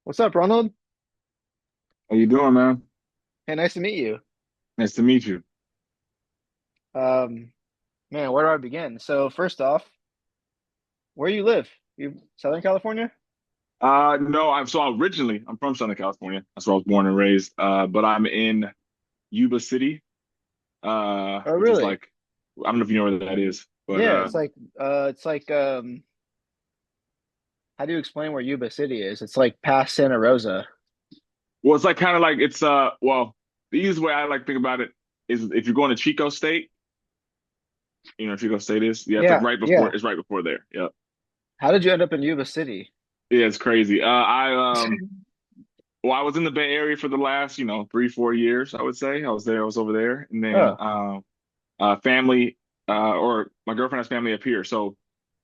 What's up, Ronald? How you doing, man? Hey, nice to meet you. Nice to meet you. Um, Man, where do I begin? So first off, where you live? You Southern California? No, I'm from Southern California. That's where I was born and raised. But I'm in Yuba City, Oh, which is really? like I don't know if you know where that is, but Yeah, it's like how do you explain where Yuba City is? It's like past Santa Rosa. well, it's like kind of like it's the easiest way I like to think about it is if you're going to Chico State, you know where Chico State is. Yeah, it's like Yeah, yeah. it's right before there. Yep. How did you end up in Yuba City? Yeah, it's crazy. I was in the Bay Area for the last 3, 4 years. I would say I was over there, and then Oh, family or my girlfriend has family up here, so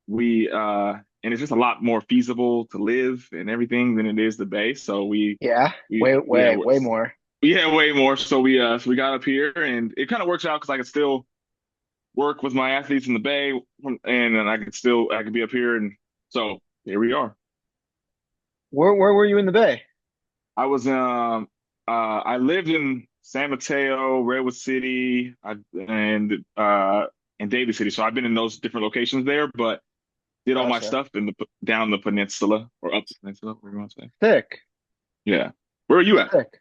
we and it's just a lot more feasible to live and everything than it is the Bay. So yeah. we Way, yeah way, way more. way more. So we got up here, and it kind of works out because I could still work with my athletes in the Bay, and then I could be up here, and so here we are. Where were you in the Bay? I lived in San Mateo, Redwood City, and Daly City. So I've been in those different locations there, but did all my Gotcha. stuff down the peninsula or up the peninsula, whatever you want to say. Sick, Yeah. Where are you at? sick.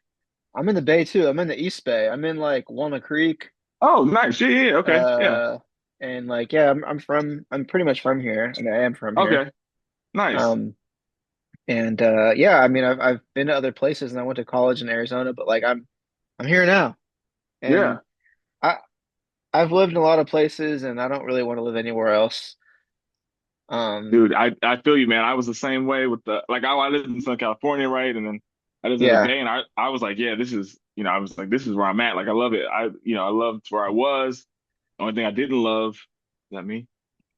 I'm in the Bay too. I'm in the East Bay. I'm in like Walnut Creek. Oh, nice. Yeah, yeah, yeah. Okay. Yeah. Uh, and like yeah, I'm pretty much from here. I mean, I am from here. Okay. Nice. Um, and yeah, I mean, I've been to other places, and I went to college in Arizona, but like I'm here now, and Yeah. I I've lived in a lot of places, and I don't really want to live anywhere else. Um, Dude, I feel you, man. I was the same way with I lived in Southern California, right? And then I lived in the yeah, Bay, and I was like, yeah, I was like, this is where I'm at. Like, I love it. I loved where I was. The only thing I didn't love, is that me?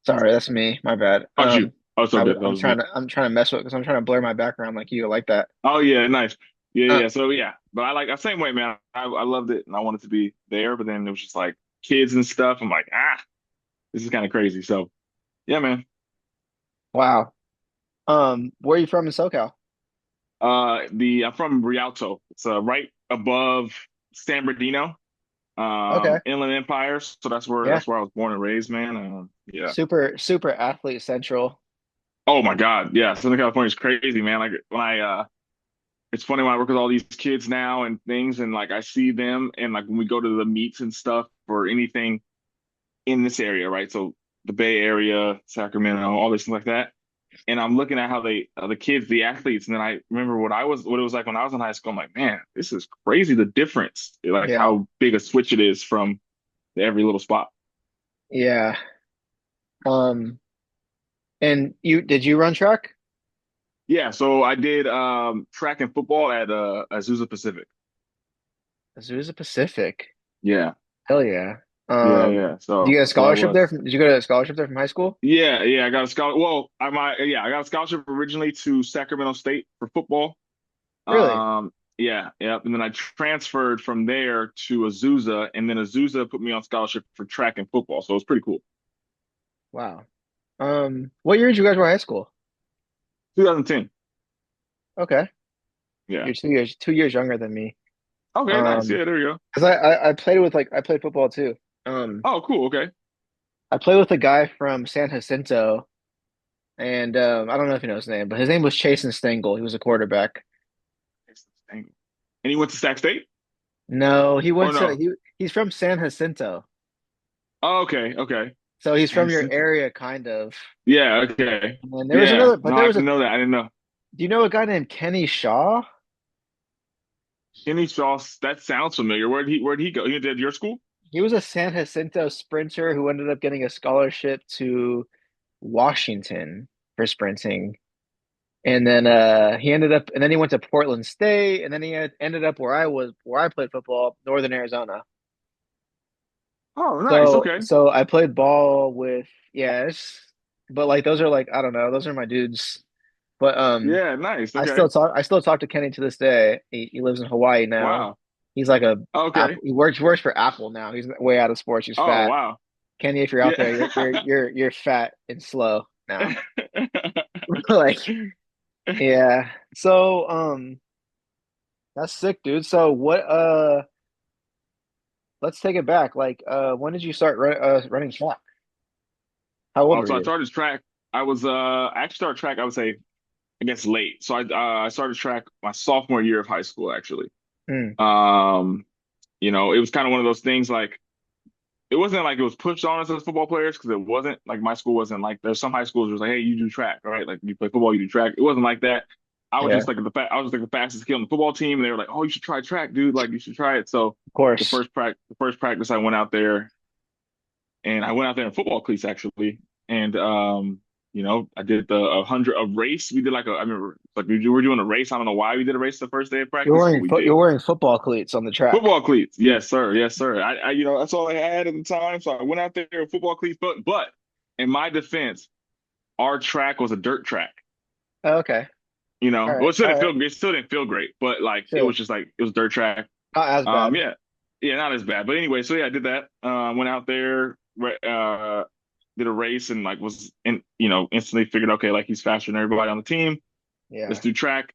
sorry, that's me. My bad. Oh, shoot. Oh, so good. That I'm was me. I'm trying to mess with because I'm trying to blur my background like you like that. Oh, yeah, nice. Yeah, Uh, yeah. So, yeah. But I like, the same way, man. I loved it, and I wanted to be there, but then it was just like kids and stuff. I'm like, this is kind of crazy. So, yeah, man. wow. Where are you from in SoCal? I'm from Rialto. It's right above San Bernardino. Okay, Inland Empire. So yeah, that's where I was born and raised, man. Yeah. super athlete central. Oh my God, yeah. Southern California is crazy, man. Like it's funny when I work with all these kids now and things, and like I see them, and like when we go to the meets and stuff or anything in this area, right? So the Bay Area, Sacramento, all this stuff like that. And I'm looking at how the kids, the athletes, and then I remember what it was like when I was in high school. I'm like, man, this is crazy. The difference, like Yeah, how big a switch it is from every little spot. yeah. Um, and you did you run track? Yeah, so I did track and football at Azusa Pacific. Azusa Pacific. Yeah, Hell yeah. yeah, Um, yeah. do you So get a that's where I scholarship there was. from, did you get a scholarship there from high school? Yeah, yeah. I got a scholarship. Well, I got a scholarship originally to Sacramento State for football. Really? Yeah, yeah. And then I transferred from there to Azusa, and then Azusa put me on scholarship for track and football. So it was pretty cool. Wow. What year did you graduate high school? 2010. Okay. Yeah. You're 2 years younger than me. Okay, nice. Um, Yeah, there you go. because I played with like I played football too. Oh, cool. Okay. I played with a guy from San Jacinto, and I don't know if you know his name, but his name was Chase Stengel. He was a quarterback. And he went to Sac State, No, he or went to no? he's from San Jacinto. Oh, okay, okay. So he's San from your Jacinto. area, kind of. Yeah, okay. And there was Yeah. another, but No, there I was a, didn't know that. I didn't know. do you know a guy named Kenny Shaw? Kenny Sauce, that sounds familiar. Where'd he go? He did your school? He was a San Jacinto sprinter who ended up getting a scholarship to Washington for sprinting. And then and then he went to Portland State, and then ended up where I played football, Northern Arizona. Oh, nice. So Okay. so I played ball with yeah, but like those are like I don't know, those are my dudes. But Yeah, nice. Okay. I still talk to Kenny to this day. He lives in Hawaii now. Wow. He's like a Okay. Apple. He works for Apple now. He's way out of sports. He's Oh, fat. wow. Kenny, if you're out there, Yeah. you're fat and slow now. Like Yeah. So, that's sick, dude. So what, let's take it back. Like, when did you start running track? How old Oh, were so I you? started track. I actually started track, I would say, I guess late. So I started track my sophomore year of high school, actually. Mm, Um, it was kind of one of those things like it wasn't like it was pushed on us as football players because it wasn't like my school wasn't like there's some high schools where it's like, hey, you do track, right? Like you play football, you do track. It wasn't like that. yeah, I was like the fastest kid on the football team, and they were like, oh, you should try track, dude. Like you should try it. So of course. the first practice I went out there, and I went out there in football cleats actually, and I did a race. We did like I remember like we were doing a race. I don't know why we did a race the first day of practice, but we You're did. wearing football cleats on the track. Football cleats. Yes, sir. Yes, sir. That's all I had at the time. So I went out there with football cleats. But in my defense, our track was a dirt track. Oh, okay. All right. All right. It still didn't feel great, but like it was Sure. just like it was dirt track. Not as bad. Yeah, yeah, not as bad. But anyway, so yeah, I did that. Went out there, did a race, and like instantly figured, okay, like he's faster than everybody on the team. Let's Yeah. do track.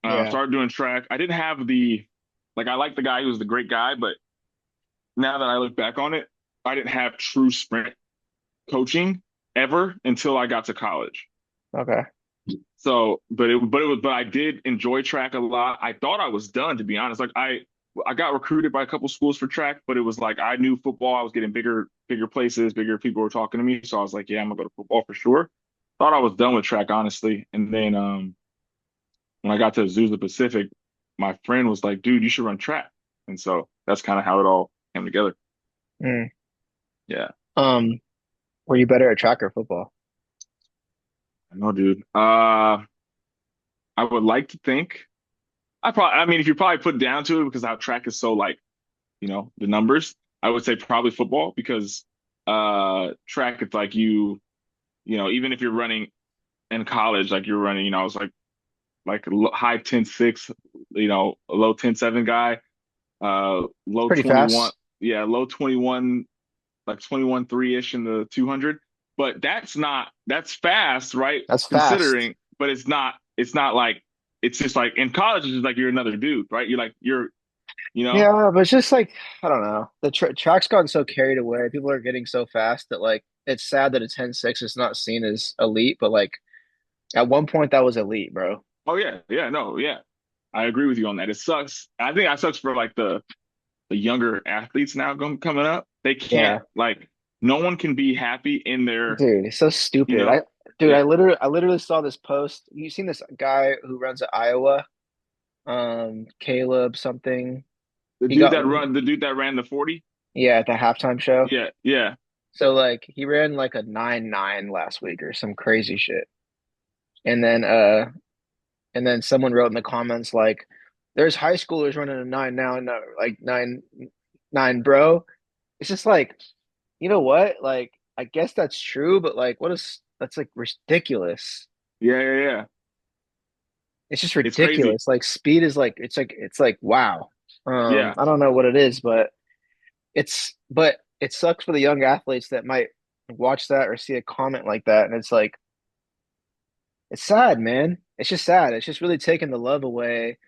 Yeah. Started doing track. I didn't have I like the guy who was the great guy, but now that I look back on it, I didn't have true sprint coaching ever until I got to college. Okay. So, but I did enjoy track a lot. I thought I was done, to be honest. I got recruited by a couple schools for track, but it was like I knew football. I was getting bigger places, bigger people were talking to me. So I was like, yeah, I'm gonna go to football for sure. Thought I was done with track, honestly. And then when I got to Azusa Pacific, my friend was like, dude, you should run track. And so that's kind of how it all came together. Mm. Yeah. Um, were you better at track or football? I know, dude. I would like to think. I mean, if you probably put down to it because how track is so like, the numbers, I would say probably football because track it's like even if you're running in college, like you're running, I was like high 10.6, a low 10.7 guy, low Pretty 21, fast. yeah, low 21, like 21.3-ish in the 200. But that's fast, right? That's fast. Considering, but it's not like, it's just like in college, it's just like you're another dude, right? You know, Yeah, but it's just like I don't know. The track's gotten so carried away. People are getting so fast that like it's sad that a 10.6 is not seen as elite, but like at one point that was elite, bro. oh yeah, yeah, no, yeah. I agree with you on that. It sucks. I think that sucks for like the younger athletes now coming up. They can't Yeah. like no one can be happy in their, Dude, it's so you stupid. know, Dude, yeah. I literally saw this post. You seen this guy who runs at Iowa? Caleb something. He got The dude that ran the 40. yeah, at the halftime show. Yeah, yeah. So like he ran like a 9.9 last week or some crazy shit. And then someone wrote in the comments like there's high schoolers running a 9 now, no, like 9.9, bro. It's just like, you know what? Like I guess that's true, but like that's like ridiculous. Yeah, yeah, yeah. It's just It's crazy. ridiculous. Like speed is like it's like wow. Yeah. I don't know what it is, but it sucks for the young athletes that might watch that or see a comment like that, and it's like it's sad, man. It's just sad. It's just really taking the love away,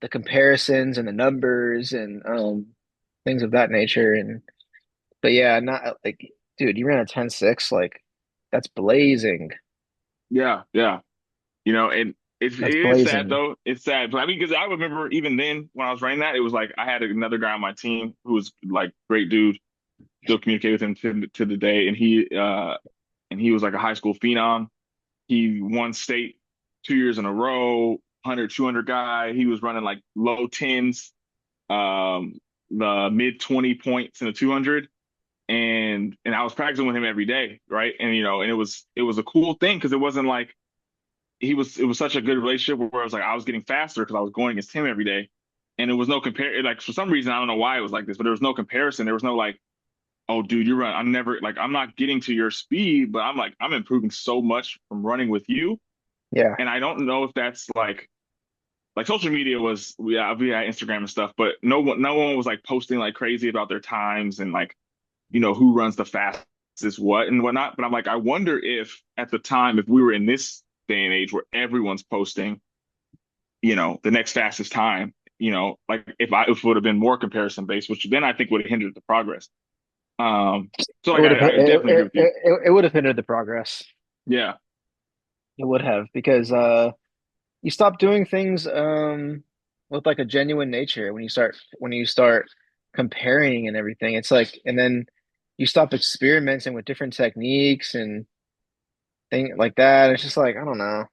the comparisons and the numbers and things of that nature. And but yeah, not like dude, you ran a 10.6, like that's blazing. Yeah, yeah. And it That's is sad blazing. though. It's sad. But I mean, because I remember even then when I was running that, it was like I had another guy on my team who was like great dude. Still communicate with him to the day, and he was like a high school phenom. He won state 2 years in a row, 100, 200 guy. He was running like low tens, um, the mid 20 points in the 200. And I was practicing with him every day, right? And and it was a cool thing because it wasn't like it was such a good relationship where it was like I was getting faster because I was going against him every day. And it was no compare like for some reason I don't know why it was like this, but there was no comparison. There was no like, oh dude, you're running. I'm never like I'm not getting to your speed, but I'm improving so much from running with you. Yeah, And I don't know if that's like social media was we had Instagram and stuff, but no one was like posting like crazy about their times and like who runs the fastest what and whatnot. But I'm like, I wonder if at the time, if we were in this day and age where everyone's posting, the next fastest time. Like if it would have been more comparison based, which then I think would have hindered the progress. Um, so It like would have I definitely agree with you. it would have hindered the progress. Yeah, It would have because you stop doing things with like a genuine nature when you start comparing and everything. It's like and then you stop experimenting with different techniques and thing like that. It's just like I don't know.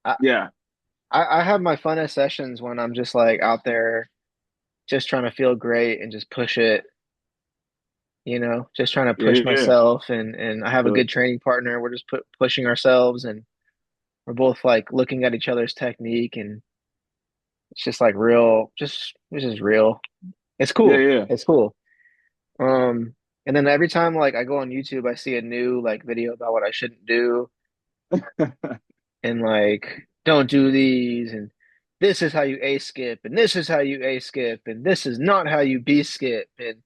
I, yeah, I have my funnest sessions when I'm just like out there just trying to feel great and just push it, just trying to yeah, push yeah. myself and I have a So good training partner. We're just pushing ourselves and we're both like looking at each other's technique and it's just like real, just it's just real. It's yeah, cool. yeah. It's cool. Um, and then every time like I go on YouTube, I see a new like video about what I shouldn't do and like don't do these and this is how you A skip and this is how you A skip and this is not how you B skip and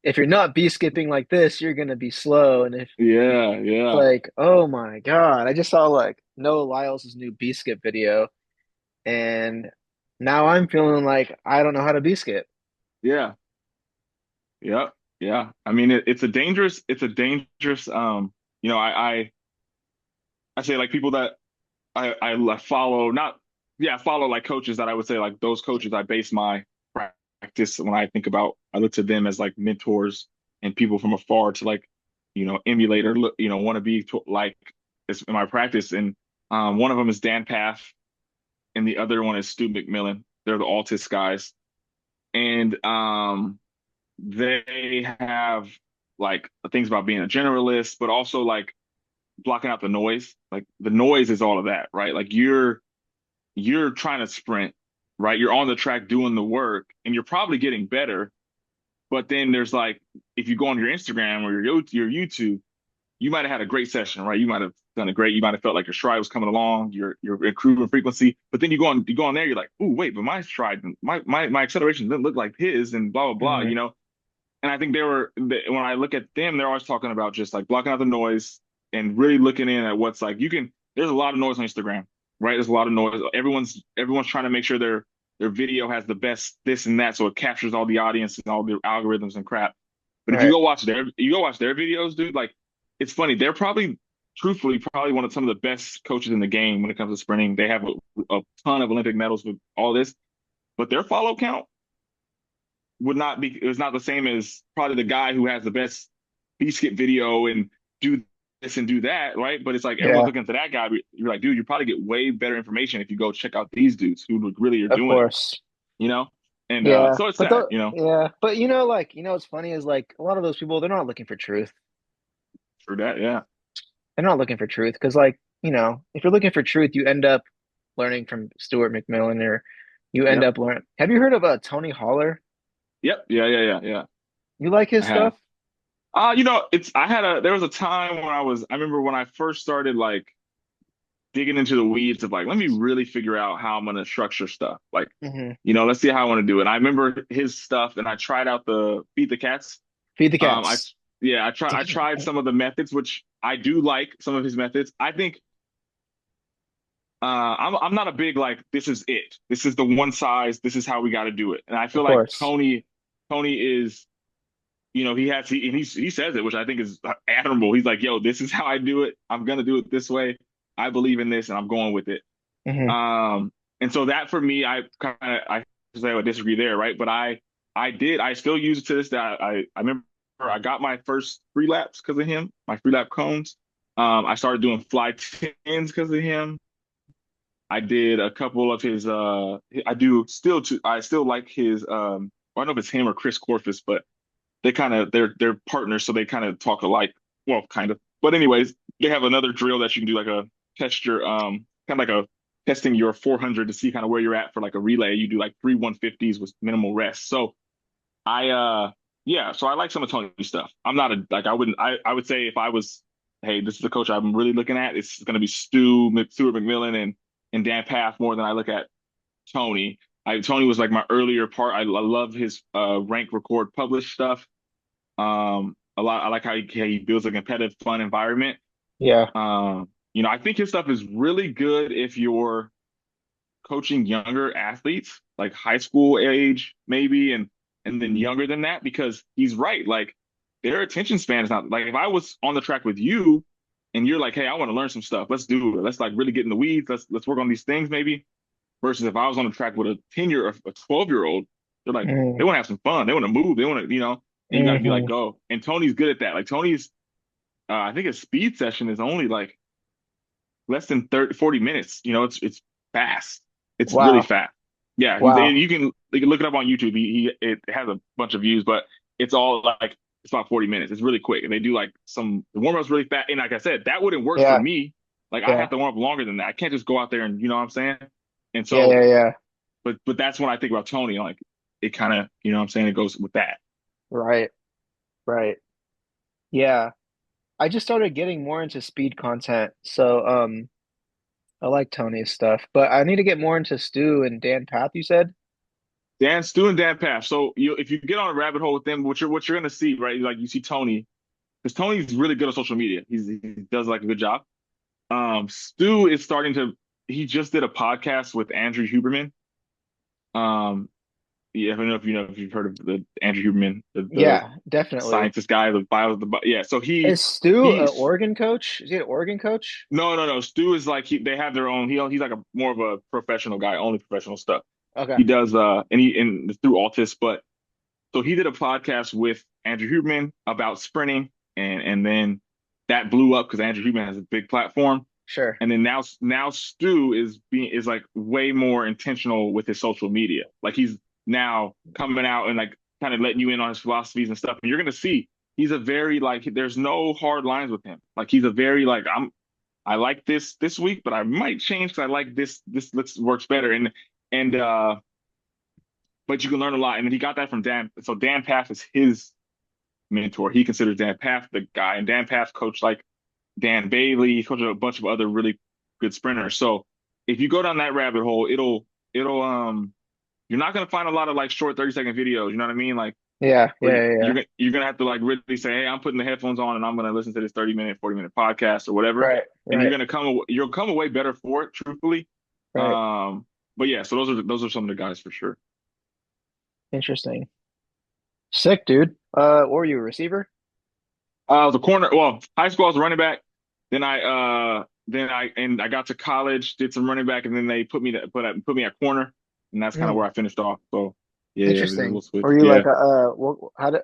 if you're not B skipping like this, you're gonna be slow and if Yeah, it's yeah, like, oh my God, I just saw like Noah Lyles' new B skip video and now I'm feeling like I don't know how to B skip. yeah, yeah, yeah. I mean, it's a dangerous. I say like people that I follow, not, yeah, I follow like coaches that I would say like those coaches I base my practice when I think about, I look to them as like mentors and people from afar to like, emulate or look, want to be like this in my practice. And one of them is Dan Path and the other one is Stu McMillan. They're the Altus guys. And they have like things about being a generalist, but also like blocking out the noise. Like the noise is all of that, right? Like you're trying to sprint, right? You're on the track doing the work and you're probably getting better. But then there's like, if you go on your Instagram or your YouTube, you might have had a great session, right? You might have done a great, you might have felt like your stride was coming along, you're improving frequency. But then you go on there, you're like, oh, wait, but my stride, my acceleration didn't look like his and blah, blah, blah, Hmm. And I think when I look at them, they're always talking about just like blocking out the noise and really looking in at what's like there's a lot of noise on Instagram, right? There's a lot of noise. Everyone's trying to make sure their video has the best this and that, so it captures all the audience and all the algorithms and crap. But if Right. you go watch their videos, dude, like it's funny. They're truthfully, one of some of the best coaches in the game when it comes to sprinting. They have a ton of Olympic medals with all this, but their follow count would not be it was not the same as probably the guy who has the best skip video and do this and do that, right? But it's like everyone's Yeah, looking to that guy. You're like, dude, you probably get way better information if you go check out these dudes who really are of doing it, course. you know? And Yeah. so it's But sad, the yeah, but what's funny is like a lot of those people, they're not looking for truth. for that, yeah. They're not looking for truth because like, if you're looking for truth, you end up learning from Stuart McMillan or you end Yep. up learning. Have you heard of Tony Holler? Yep. Yeah, yeah, yeah, yeah. You like I his have. stuff? It's there was a time when I remember when I first started like digging into the weeds of like, let me really figure out how I'm gonna structure stuff. Like, Hmm. let's see how I want to do it. I remember his stuff and I tried out the Feed the Cats. Feed the I cats. yeah, I tried some of the methods, which I do like some of his methods. I think I'm not a big like this is it. This is the one size, this is how we gotta do it. And I feel Of like course. Tony is, and he says it, which I think is admirable. He's like, yo, this is how I do it. I'm gonna do it this way. I believe in this and I'm going with it. Hmm. Um, and so that for me, I say I would disagree there, right? But I still use it to this day. I remember I got my first free laps because of him, my free lap cones. I started doing fly tens because of him. I did a couple of his I still like his I don't know if it's him or Chris Corfus, but they're partners, so they kind of talk alike. Well, kind of. But anyways, they have another drill that you can do like a test your kind of like a testing your 400 to see kind of where you're at for like a relay. You do like three 150s with minimal rest. So I yeah, so I like some of Tony's stuff. I'm not a like I wouldn't I would say if I was, hey, this is the coach I'm really looking at, it's gonna be Stuart McMillan and Dan Path more than I look at Tony. Tony was like my earlier part. I love his rank, record, publish stuff. A lot. I like how he builds a competitive, fun environment. Yeah. I think his stuff is really good if you're coaching younger athletes, like high school age maybe, and then younger than that, because he's right. Like their attention span is not like if I was on the track with you and you're like, hey, I want to learn some stuff. Let's do it. Let's like really get in the weeds. Let's work on these things maybe. Versus if I was on the track with a 10-year or a 12-year-old, they're like, Mm, they want to have some fun. They want to move. They want to, and you got to be like, hmm. go. And Tony's good at that. Like Tony's, I think his speed session is only like less than 30, 40 minutes. It's fast. It's really Wow. fast. Yeah, Wow. you can look it up on YouTube. It has a bunch of views, but it's all like it's about 40 minutes. It's really quick. And they do like the warm up's really fast. And like I said, that wouldn't work for Yeah. me. Like I Yeah. have to warm up longer than that. I can't just go out there and you know what I'm saying? And Yeah. so, Yeah. Yeah. but that's when I think about Tony, like it kind of, you know what I'm saying? It goes with that. Right. Right. Yeah. I just started getting more into speed content. So, I like Tony's stuff, but I need to get more into Stu and Dan Path, you said? Dan Stu and Dan Paff. So if you get on a rabbit hole with them, what you're gonna see, right? Like you see Tony, because Tony's really good on social media. He does like a good job. Stu is starting to. He just did a podcast with Andrew Huberman. Um, yeah, I don't know if you've heard of the Andrew Huberman, the Yeah, definitely. scientist guy, yeah. So Is Stu an he's Oregon coach? Is he an Oregon coach? no. Stu is like they have their own. He's like a more of a professional guy, only professional stuff. Okay, He does and through Altus, but so he did a podcast with Andrew Huberman about sprinting, and then that blew up because Andrew Huberman has a big platform. sure. And then now Stu is like way more intentional with his social media. Like he's now coming out and like kind of letting you in on his philosophies and stuff. And you're gonna see he's a very like there's no hard lines with him. Like he's a very like I like this week, but I might change because I like this looks works better. And but you can learn a lot. And then he got that from Dan. So Dan Paff is his mentor. He considers Dan Paff the guy, and Dan Paff coached like Dan Bailey. He coached a bunch of other really good sprinters. So if you go down that rabbit hole, it'll you're not gonna find a lot of like short 30-second videos. You know what I mean? Like Yeah, where yeah, yeah, yeah. you're gonna have to like really say, hey, I'm putting the headphones on and I'm gonna listen to this 30-minute, 40-minute podcast or whatever. Right, And right, you'll come away better for it, truthfully. right. Um, but yeah, so those are some of the guys for sure. Interesting. Sick, dude. What were you, a receiver? I was a corner. Well, high school I was a running back. Then I got to college, did some running back, and then they put me at corner, and that's kind of Hmm. where I finished off. So yeah, we did a Interesting. little switch. Were you Yeah, like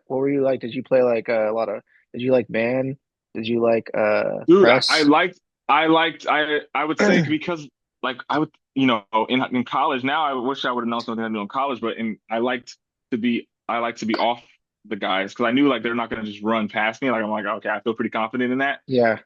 what were you like? Did you play like a lot of, did you like man? Did you like dude, press? I would say because like I would in college now I wish I would have known something I knew in college, but I like to be off the guys because I knew like they're not going to just run past me. Like I'm like okay, I feel pretty confident in that. Yeah.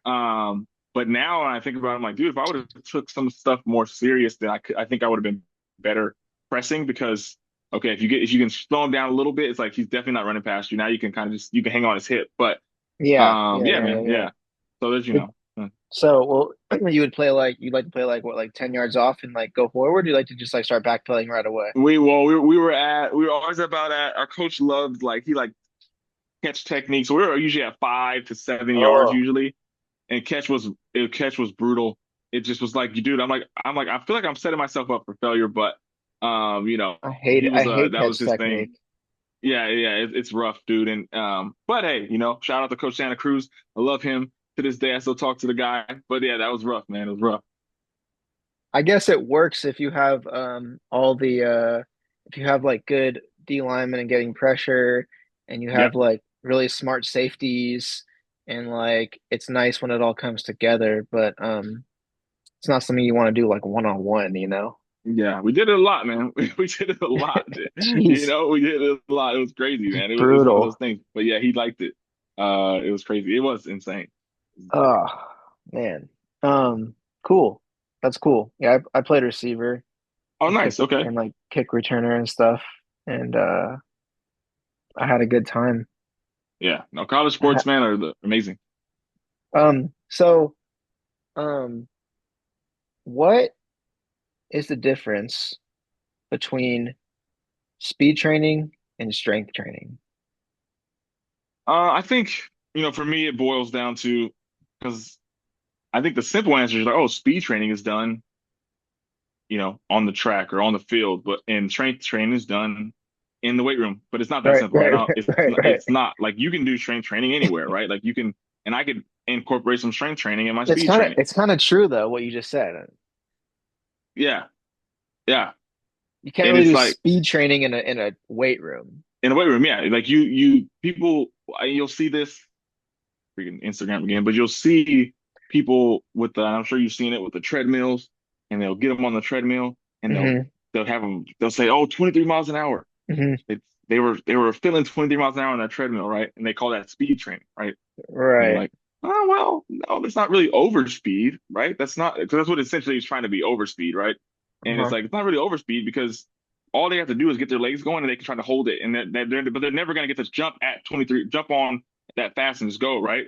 But now when I think about it, I'm like, dude, if I would have took some stuff more serious, then I think I would have been better pressing because okay, if you can slow him down a little bit, it's like he's definitely not running past you. Now you can kind of just you can hang on his hip. But Yeah, yeah, yeah, yeah, man, yeah, yeah. yeah. So there's Did, so, well, you'd like to play like what, like 10 yards off and like go forward? You like to just like start backpedaling right away? we were always about at our coach loved like he like catch technique. So we were usually at 5 to 7 yards Oh, usually, and catch was brutal. It just was like, dude, I'm like I feel like I'm setting myself up for failure, but I he was hate that was catch his thing. technique. Yeah, it's rough, dude. And but hey, shout out to Coach Santa Cruz. I love him to this day. I still talk to the guy, but yeah, that was rough, man. It was rough. I guess it works if you have all the if you have like good D linemen and getting pressure and you Yep. have like really smart safeties and like it's nice when it all comes together, but it's not something you want to do like one on one, you know? Yeah, we did it a lot, man. We did it a lot. Jeez, We did it a lot. It was crazy, man. It was one of those brutal. things. But yeah, he liked it. It was crazy. It was insane. It was insane. Oh man. Cool. That's cool. Yeah, I played receiver Oh, and nice. Okay. kick returner and stuff. And I had a good time. Yeah. No, college I sports, man, are amazing. so um what is the difference between speed training and strength training? I think, for me, it boils down to because I think the simple answer is like, oh, speed training is done, on the track or on the field, but and strength training is done in the weight room. But it's not that Right, simple, right? right, Now, it's right, not, right. it's not like you can do strength training anywhere, right? Like you can, and I could incorporate some strength training in my speed training. It's kind of true though what you just said. Yeah, yeah. You can't And really it's do like speed training in a weight room. in the weight room, yeah. Like you people, you'll see this freaking Instagram again, but you'll see people with the, I'm sure you've seen it with the treadmills, and they'll get them on the treadmill, and Hmm. they'll have them, they'll say, oh, 23 miles an hour. Hmm. They, they were feeling 23 miles an hour on that treadmill, right? And they call that speed training, right? And you're Right. like, oh, well, no, that's not really overspeed, right? That's not, because that's what essentially is trying to be overspeed, right? And it's Uh-huh. like, it's not really overspeed because all they have to do is get their legs going and they can try to hold it. And but they're never going to get to jump at 23, jump on that fast and just go, right?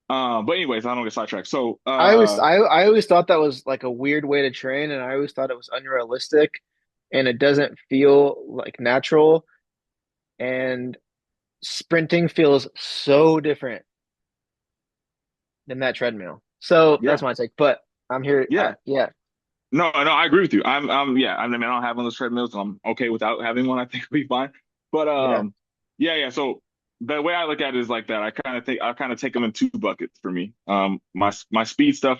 But anyways, I don't get sidetracked. So, I always thought that was like a weird way to train, and I always thought it was unrealistic, and it doesn't feel like natural. And sprinting feels so different than that treadmill. So that's yeah, my take. But I'm here. yeah. Yeah, No, I agree with you. Yeah. I mean, I don't have one of those treadmills, and I'm okay without having one. I think it'll be fine. But yeah. yeah. So the way I look at it is like that. I kind of take them in two buckets for me. My speed stuff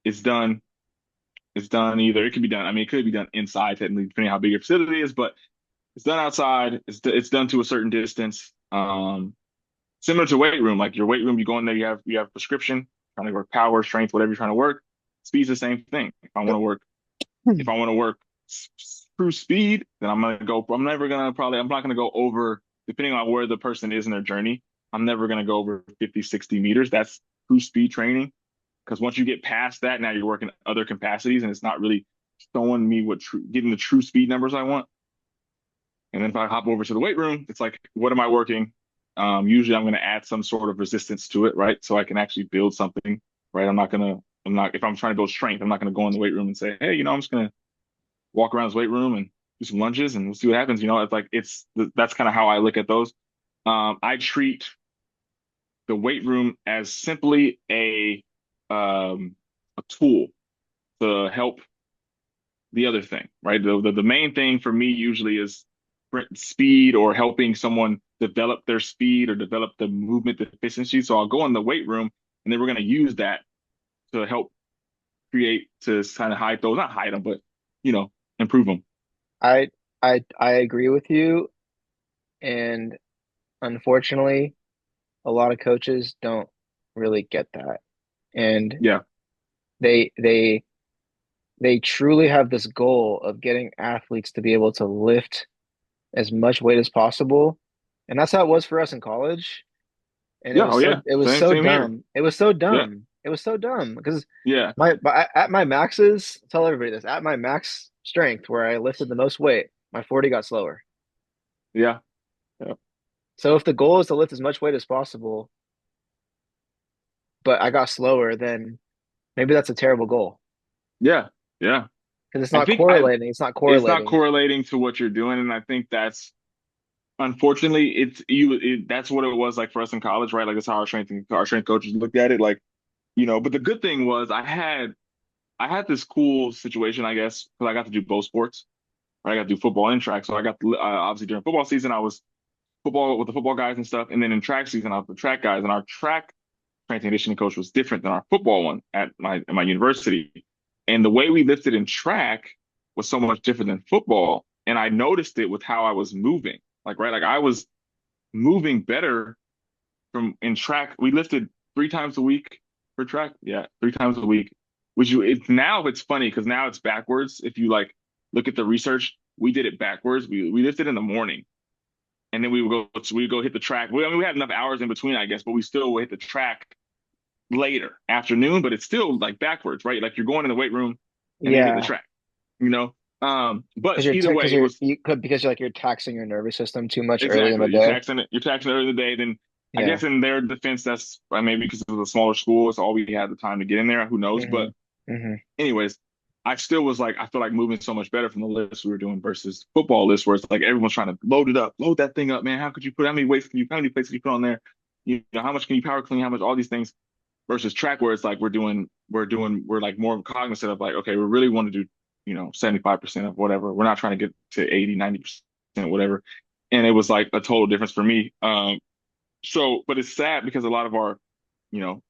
is done. It's done either. It could be done. I mean, it could be done inside, technically, depending on how big your facility is, but it's done outside. It's done to a certain distance. Similar to weight room, like your weight room, you go in there, you have prescription, trying to work power, strength, whatever you're trying to work. Speed's the same thing. If I want to work true speed, then I'm gonna go. I'm never gonna probably. I'm not gonna go over. Depending on where the person is in their journey, I'm never gonna go over 50, 60 meters. That's true speed training. Because once you get past that, now you're working other capacities, and it's not really showing me getting the true speed numbers I want. And then if I hop over to the weight room, it's like, what am I working? Usually, I'm going to add some sort of resistance to it, right? So I can actually build something, right? I'm not, if I'm trying to build strength, I'm not going to go in the weight room and say, hey, I'm just going to walk around this weight room and do some lunges and we'll see what happens. It's like that's kind of how I look at those. I treat the weight room as simply a tool to help the other thing, right? The main thing for me usually is speed or helping someone develop their speed or develop the movement efficiency. So I'll go in the weight room and then we're going to use that to help create to kind of hide those, not hide them, but you know, improve them. I I agree with you, and unfortunately, a lot of coaches don't really get that. And Yeah. they they they truly have this goal of getting athletes to be able to lift as much weight as possible. And that's how it was for us in college. And Yeah. Oh yeah. it was so Same here. dumb. It was so Yeah. dumb. It was so dumb because Yeah. at my maxes, tell everybody this, at my max strength where I lifted the most weight, my 40 got slower. Yeah. Yeah. So if the goal is to lift as much weight as possible, but I got slower, then maybe that's a terrible goal Yeah. Yeah. because it's I not think I correlating. It's not it's not correlating. correlating to what you're doing, and I think that's unfortunately that's what it was like for us in college, right? Like that's how our strength coaches looked at it, like But the good thing was I had this cool situation, I guess, because I got to do both sports. Right? I got to do football and track, so I got to, obviously during football season I was football with the football guys and stuff, and then in track season I was the track guys, and our track strength and conditioning coach was different than our football one at my university. And the way we lifted in track was so much different than football. And I noticed it with how I was moving. Like, right, like I was moving better from in track. We lifted 3 times a week for track. Yeah, 3 times a week. It's funny because now it's backwards. If you like look at the research, we did it backwards. We lifted in the morning and then we would go hit the track. I mean, we had enough hours in between, I guess, but we still would hit the track later afternoon, but it's still like backwards, right? Like you're going in the weight room and then you hit the Yeah, track, you know? But either way, because it was you could because you're like you're taxing your nervous system too much early in the exactly day. you're taxing it early in the day. Then I Yeah. guess in their defense, that's maybe because it was a smaller school, it's all we had the time to get in there. Who knows? Hmm. But Hmm. anyways, I still was like, I feel like moving so much better from the list we were doing versus football list, where it's like everyone's trying to load that thing up, man. How many weights how many plates can you put on there? How much can you power clean? How much, all these things versus track where it's like we're doing we're like more cognizant of like, okay, we really want to do, 75% of whatever. We're not trying to get to 80, 90%, whatever. And it was like a total difference for me. So, but it's sad because a lot of our, depending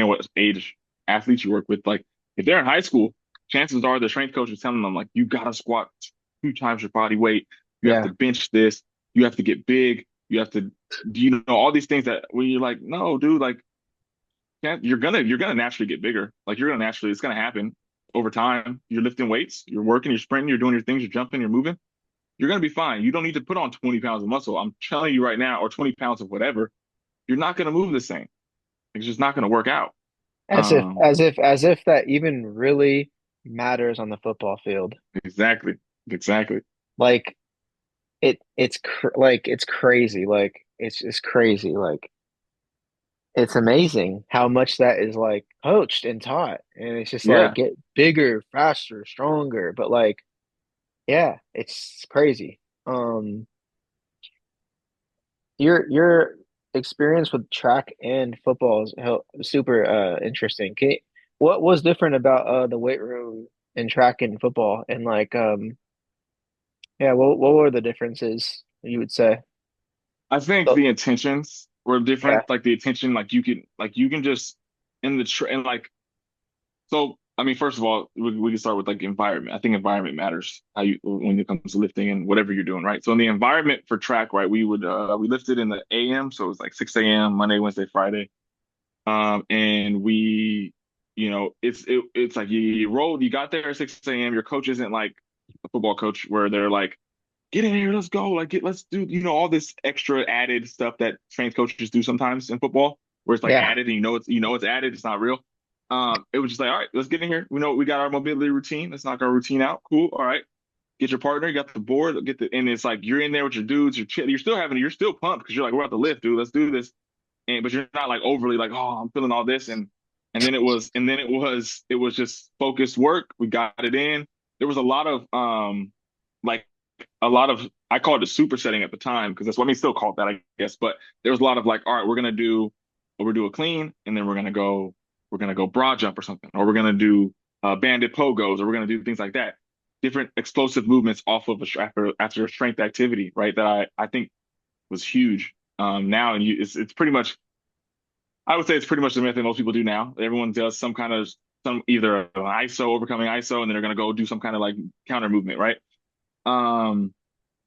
on what age athletes you work with, like if they're in high school, chances are the strength coach is telling them like, you gotta squat 2 times your body weight. You have to Yeah. bench this. You have to get big. You have to, all these things that when you're like, no, dude, like, you're gonna naturally get bigger. Like you're gonna naturally, it's gonna happen over time. You're lifting weights, you're working, you're sprinting, you're doing your things, you're jumping, you're moving. You're gonna be fine. You don't need to put on 20 pounds of muscle. I'm telling you right now, or 20 pounds of whatever. You're not gonna move the same. It's just not gonna work out. As if Um, as if as if that even really matters on the football field. exactly, exactly. Like it's crazy. Like it's just crazy. Like it's amazing how much that is like coached and taught. And it's just like Yeah, get bigger, faster, stronger. But like, yeah, it's crazy. Your experience with track and football is super interesting. What was different about the weight room in track and football? And like yeah, what were the differences you would say? I think Oh, the intentions were yeah, different. Like the intention, like you can just in the tra and like so. I mean, first of all, we can start with like environment. I think environment matters how you when it comes to lifting and whatever you're doing, right? So in the environment for track, right, we lifted in the AM, so it was like 6 a.m. Monday, Wednesday, Friday. And it's like you rolled, you got there at 6 a.m. Your coach isn't like a football coach where they're like, get in here, let's go, like let's do, all this extra added stuff that strength coaches do sometimes in football, where it's like yeah. added and it's added, it's not real. It was just like, all right, let's get in here. We know we got our mobility routine. Let's knock our routine out. Cool. All right. Get your partner, you got the board, and it's like you're in there with your dudes, you're still pumped because you're like, we're about to lift, dude. Let's do this but you're not like overly like, oh, I'm feeling all this, and then it was just focused work. We got it in. There was a lot of like a lot of I called it supersetting at the time because that's what I mean still called that I guess, but there was a lot of like, all right, we're do a clean, and then we're gonna go broad jump or something, or we're gonna do banded pogos, or we're gonna do things like that. Different explosive movements off of after a strength activity, right? That I think was huge. Now and it's pretty much I would say it's pretty much the method most people do now. Everyone does some either an ISO overcoming ISO, and then they're gonna go do some kind of like counter movement, right? Um,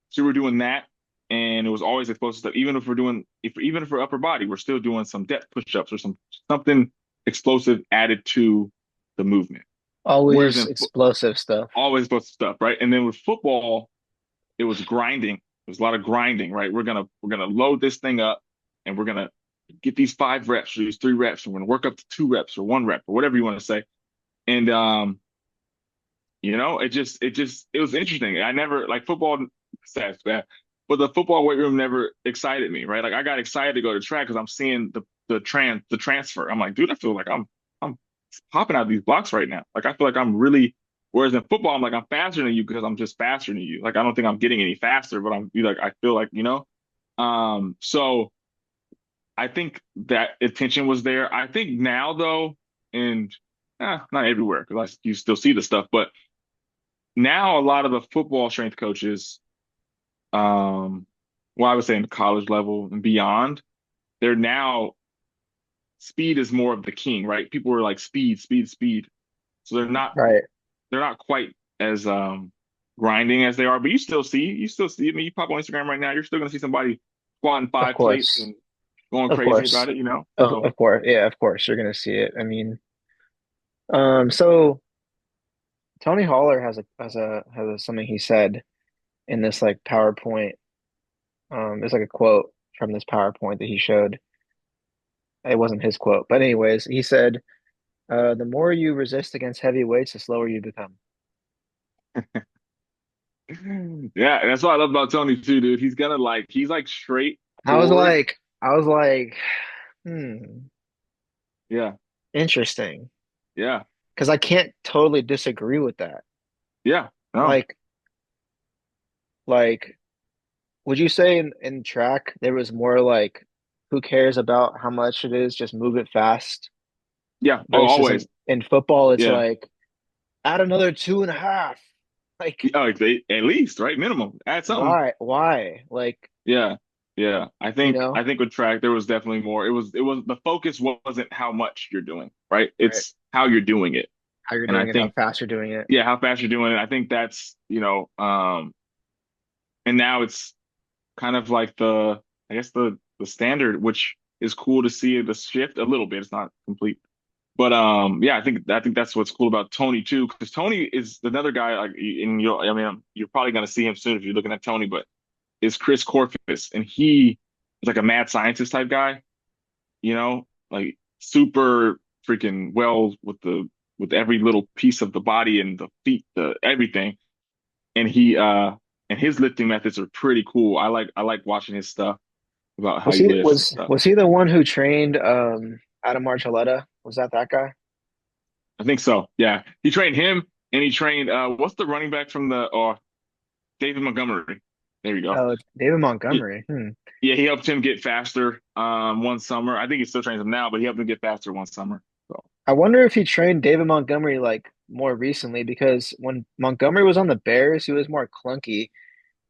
so we're doing that, and it was always explosive stuff. Even if we're upper body, we're still doing some depth push-ups or something explosive added to the movement. Whereas Always in explosive stuff. always explosive stuff, right? And then with football, it was grinding. There's a lot of grinding, right? We're gonna load this thing up, and we're gonna get these 5 reps or these 3 reps, and we're gonna work up to 2 reps or 1 rep or whatever you want to say. And it was interesting. I never like football stats bad, but the football weight room never excited me, right? Like I got excited to go to track because I'm seeing the transfer. I'm like, dude, I feel like I'm popping out of these blocks right now. Like I feel like I'm really. Whereas in football, I'm like I'm faster than you because I'm just faster than you. Like I don't think I'm getting any faster, but I feel like So I think that attention was there. I think now though, and not everywhere because you still see the stuff, but now a lot of the football strength coaches, um, well, I would say in the college level and beyond, they're now speed is more of the king, right? People are like speed, speed, speed. So Right. they're not quite as grinding as they are, but you still see. I mean, you pop on Instagram right now, you're still gonna see somebody squatting Of 5 plates course. and going Of crazy course. about it. Of So of course. Yeah, of course you're gonna see it. I mean, so Tony Holler has a something he said in this like PowerPoint. There's like a quote from this PowerPoint that he showed. It wasn't his quote, but anyways, he said, "The more you resist against heavy weights, the slower you become." yeah, and that's what I love about Tony too, dude. He's like I was straightforward. like, I was like, hmm, Yeah, interesting, yeah, because I can't totally disagree with that. yeah. No, Like, like, would you say in track there was more like, who cares about how much it is, just move it fast? Yeah. Oh, versus always. in football, it's Yeah. like add another 2.5. Like, Yeah, like at least, right? Minimum. Add something. why? Why? Like, Yeah. Yeah. I you think know, I think with track there was definitely more. It was the focus wasn't how much you're doing, right? right? It's how you're doing it. How you're And I doing it, how think, fast you're doing it. yeah, how fast you're doing it. I think that's, and now it's kind of like I guess the standard, which is cool to see the shift a little bit. It's not complete. But yeah, I think that's what's cool about Tony too, because Tony is another guy like, and I mean, you're probably gonna see him soon if you're looking at Tony, but is Chris Corfus, and he is like a mad scientist type guy, like super freaking well with every little piece of the body and the feet, the everything, and and his lifting methods are pretty cool. I like watching his stuff about how Was he he lifts and stuff. was he the one who trained Adam Archuleta? Was that guy? I think so. Yeah, he trained him, and he trained what's the running back from the David Montgomery. There you go. Oh, it's David He, Montgomery. Hmm. yeah, he helped him get faster one summer. I think he still trains him now, but he helped him get faster one summer. So I wonder if he trained David Montgomery like more recently because when Montgomery was on the Bears, he was more clunky.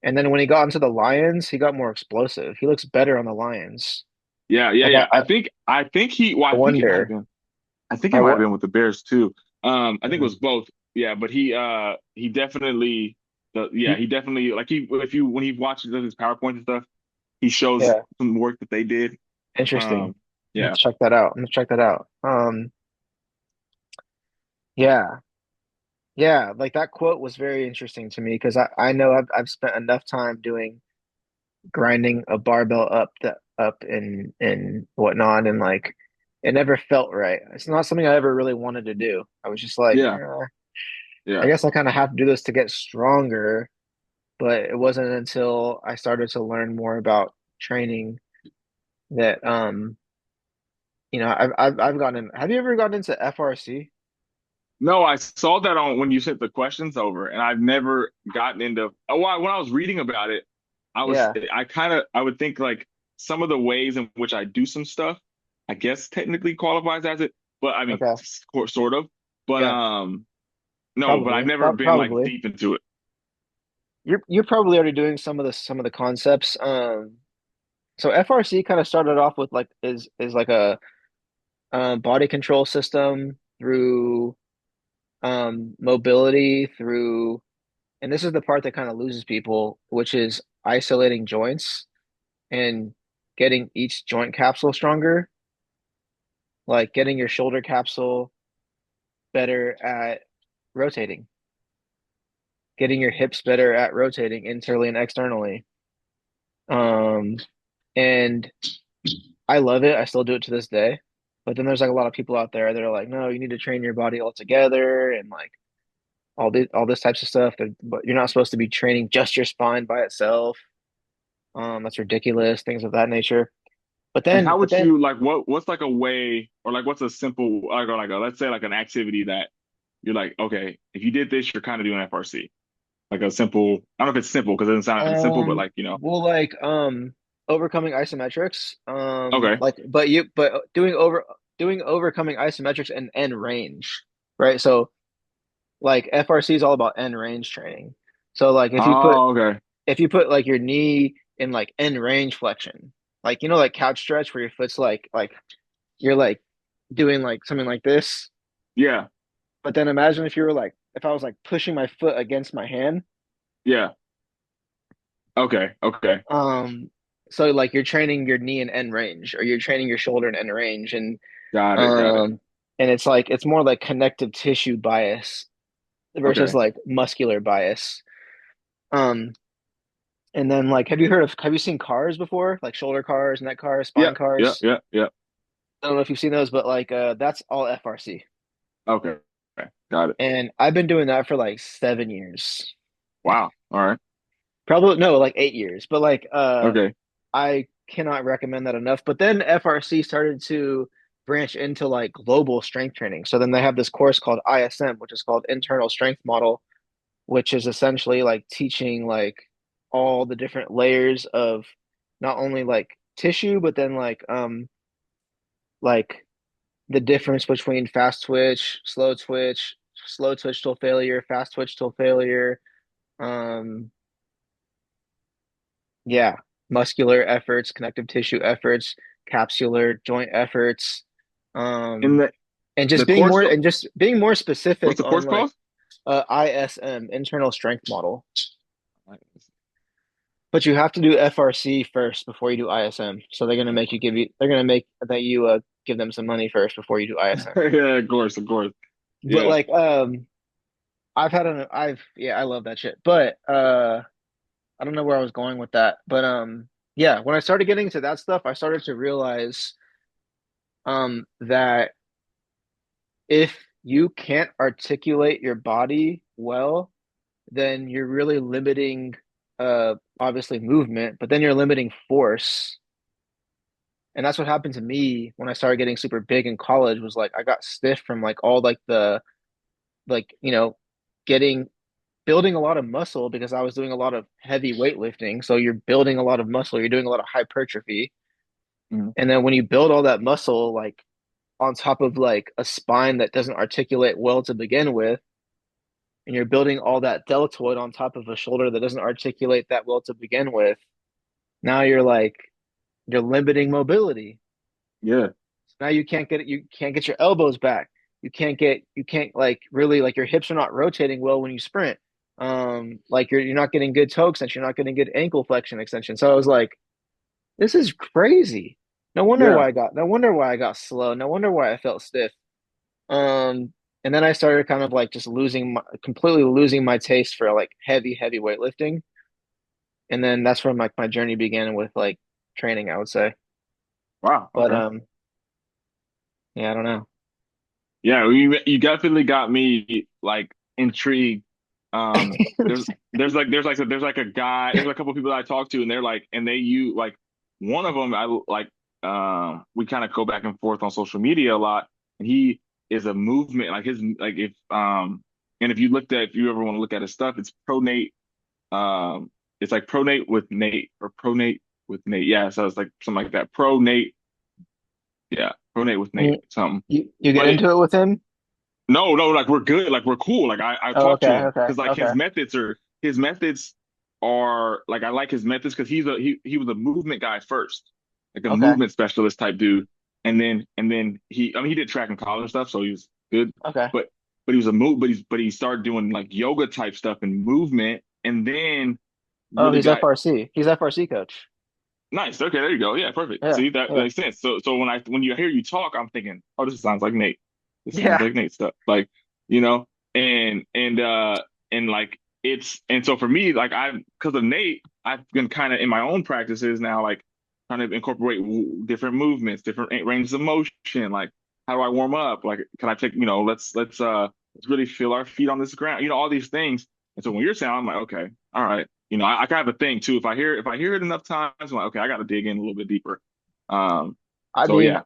And then when he got into the Lions, he got more explosive. He looks better on the Lions. yeah, yeah, Like yeah. I think he well, I I think it might have wonder. been I think it I might have wa been with the Bears too. I think it Mhm. was both. Yeah, but he definitely You- he definitely like he if you when he watches his PowerPoint and stuff, he shows yeah, some work that they did. interesting. Um, yeah, Let's check that out. Let's check that out. Yeah, yeah. Like that quote was very interesting to me because I know I've spent enough time doing grinding a barbell up and whatnot, and like it never felt right. It's not something I ever really wanted to do. I was just like, yeah, I yeah. guess I kind of have to do this to get stronger. But it wasn't until I started to learn more about training that I've gotten in. Have you ever gotten into FRC? No, I saw that on when you sent the questions over, and I've never gotten into. Oh, when I was reading about it, Yeah. I would think like some of the ways in which I do some stuff, I guess technically qualifies as it, but I mean, Okay. sort of. But Yeah. no, but I've Probably. never been like Probably. deep into it. You're probably already doing some of the concepts. So FRC kind of started off with like is like a body control system through mobility through, and this is the part that kind of loses people, which is isolating joints and getting each joint capsule stronger, like getting your shoulder capsule better at rotating, getting your hips better at rotating internally and externally. Um, and I love it. I still do it to this day. But then there's like a lot of people out there that are like, no, you need to train your body all together and like all this types of stuff. But you're not supposed to be training just your spine by itself. That's ridiculous, things of that nature. But And then, how but would then, you like what's like a way or like what's a simple like a let's say like an activity that you're like, okay, if you did this, you're kind of doing FRC. Like a simple, I don't know if it's simple because it doesn't sound like it's simple, but like, well, like, overcoming isometrics, okay. like, but doing overcoming isometrics and end range, right? So, like, FRC is all about end range training. So, like, Oh, okay. if you put like your knee in like end range flexion, like like couch stretch where your foot's like you're like doing like something like this, Yeah. but then imagine if you were like if I was like pushing my foot against my hand. Yeah. Okay. Okay. Um, so like you're training your knee in end range, or you're training your shoulder in end range, Got it. Got it. um, and it's like it's more like connective tissue bias versus Okay. like muscular bias. Um, and then like, have you seen cars before? Like shoulder cars, neck cars, spine Yeah. Yeah. cars. Yeah. Yeah. I don't know if you've seen those, but like that's all FRC. Okay. Okay. Got it. And I've been doing that for like 7 years. Wow. All right. Probably no, like 8 years. But like Okay. I cannot recommend that enough. But then FRC started to branch into like global strength training. So then they have this course called ISM, which is called Internal Strength Model, which is essentially like teaching like all the different layers of not only like tissue, but then like the difference between fast twitch, slow twitch till failure, fast twitch till failure. Um, yeah, muscular efforts, connective tissue efforts, capsular joint efforts, In um, and the course, just being more what's specific the on course like called? ISM, internal strength model. But you have to do FRC first before you do ISM. So they're gonna make that you give them some money first before you do ISM. Yeah, of course, of course. But Yeah. like I love that shit. But I don't know where I was going with that. But yeah, when I started getting into that stuff, I started to realize that if you can't articulate your body well, then you're really limiting obviously movement, but then you're limiting force. And that's what happened to me when I started getting super big in college was like I got stiff from like all like the like, getting building a lot of muscle because I was doing a lot of heavy weightlifting. So you're building a lot of muscle, you're doing a lot of hypertrophy. Mhm. And then when you build all that muscle like on top of like a spine that doesn't articulate well to begin with, and you're building all that deltoid on top of a shoulder that doesn't articulate that well to begin with, now you're limiting mobility. Yeah. Now you can't get your elbows back. You can't like really like your hips are not rotating well when you sprint. Like you're not getting good toe extension, you're not getting good ankle flexion extension. So I was like, this is crazy. Yeah. No wonder why I got slow. No wonder why I felt stiff. Um, and then I started kind of like just completely losing my taste for like heavy weightlifting. And then that's when like my journey began with like training, I would say. Wow. But Okay. yeah, I don't know. Yeah, you definitely got me like intrigued. There's there's like a guy, there's a couple of people that I talk to, and they're like, and they you like one of them I like we kind of go back and forth on social media a lot, and he is a movement like his like if and if you ever want to look at his stuff, it's pronate it's like pronate with Nate or pronate with Nate. Yeah, so it's like something like that. Pronate, yeah, pronate with Nate, Mm, something. you get But it into it with him? no, no, like we're good, like we're cool. Like I Oh, talked okay, to him okay, because like okay, his methods are like I like his methods because he was a movement guy first, like a okay, movement specialist type dude, and then he I mean he did track and college stuff, so he was good, okay. but but he started doing like yoga type stuff and movement, and then Oh, really got He's FRC coach. nice. Okay, there you go. Yeah, perfect. Yeah, See, that yeah, makes sense. So when you hear you talk, I'm thinking, oh, this sounds like Nate. This sounds yeah. like Nate stuff. Like, you know, and like and so for me, like I because of Nate, I've been kind of in my own practices now, like trying to incorporate different movements, different ranges of motion. Like, how do I warm up? Like, can I take, let's really feel our feet on this ground, all these things. And so when you're saying, I'm like, okay, all right. I kind of have a thing too. If I hear it enough times, I'm like, okay, I got to dig in a little bit deeper. Um, I so mean, yeah,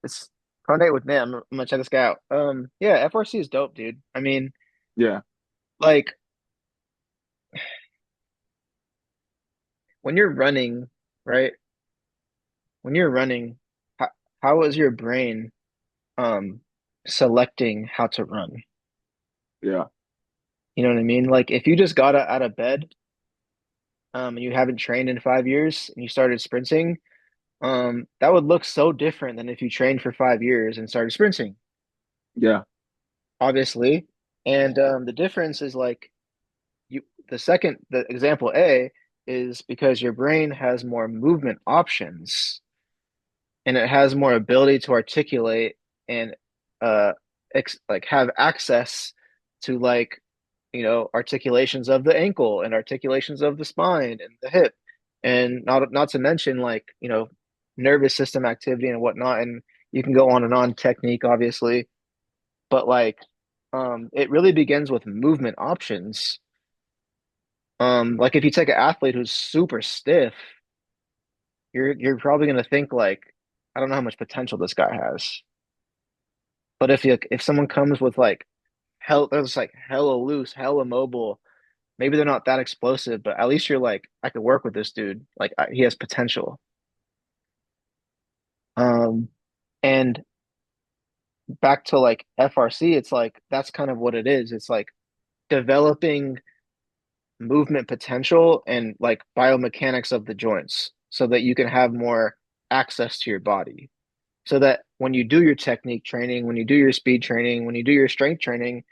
it's pronate with Nim. I'm gonna check this guy out. Yeah, FRC is dope, dude. I mean, yeah, like when you're running, right? When you're running, how, how is your brain um selecting how to run? yeah, You know what I mean? Like if you just got out of bed, and you haven't trained in 5 years and you started sprinting, that would look so different than if you trained for 5 years and started sprinting, yeah, obviously. And the difference is like you the example A is because your brain has more movement options and it has more ability to articulate and uh like have access to like articulations of the ankle and articulations of the spine and the hip, and not to mention like nervous system activity and whatnot, and you can go on and on, technique obviously, but like it really begins with movement options. Like if you take an athlete who's super stiff, you're probably going to think like, I don't know how much potential this guy has. But if someone comes with like they're just like hella loose, hella mobile, maybe they're not that explosive, but at least you're like, I could work with this dude. Like he has potential. Um, and back to like FRC, it's like that's kind of what it is. It's like developing movement potential and like biomechanics of the joints so that you can have more access to your body. So that when you do your technique training, when you do your speed training, when you do your strength training,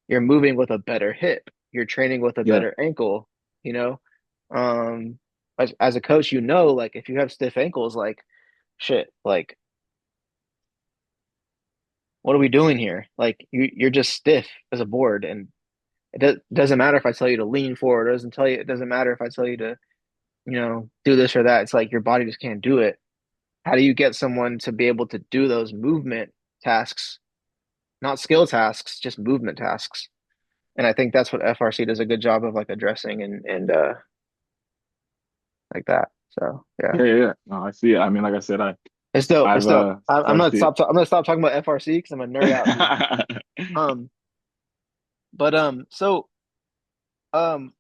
you're moving with a better hip. You're training with a Yeah. better ankle, you know? As a coach, you know, like if you have stiff ankles, like shit, like what are we doing here? Like you're just stiff as a board, and doesn't matter if I tell you to lean forward. It doesn't matter if I tell you to, do this or that. It's like your body just can't do it. How do you get someone to be able to do those movement tasks, not skill tasks, just movement tasks? And I think that's what FRC does a good job of like addressing and like that. So yeah, Yeah, yeah, yeah. No, I see it. I mean, like I said, it's dope. It's I've dope. I'm started to gonna see stop. I'm gonna stop talking about FRC because I'm a nerd out here. it. Um,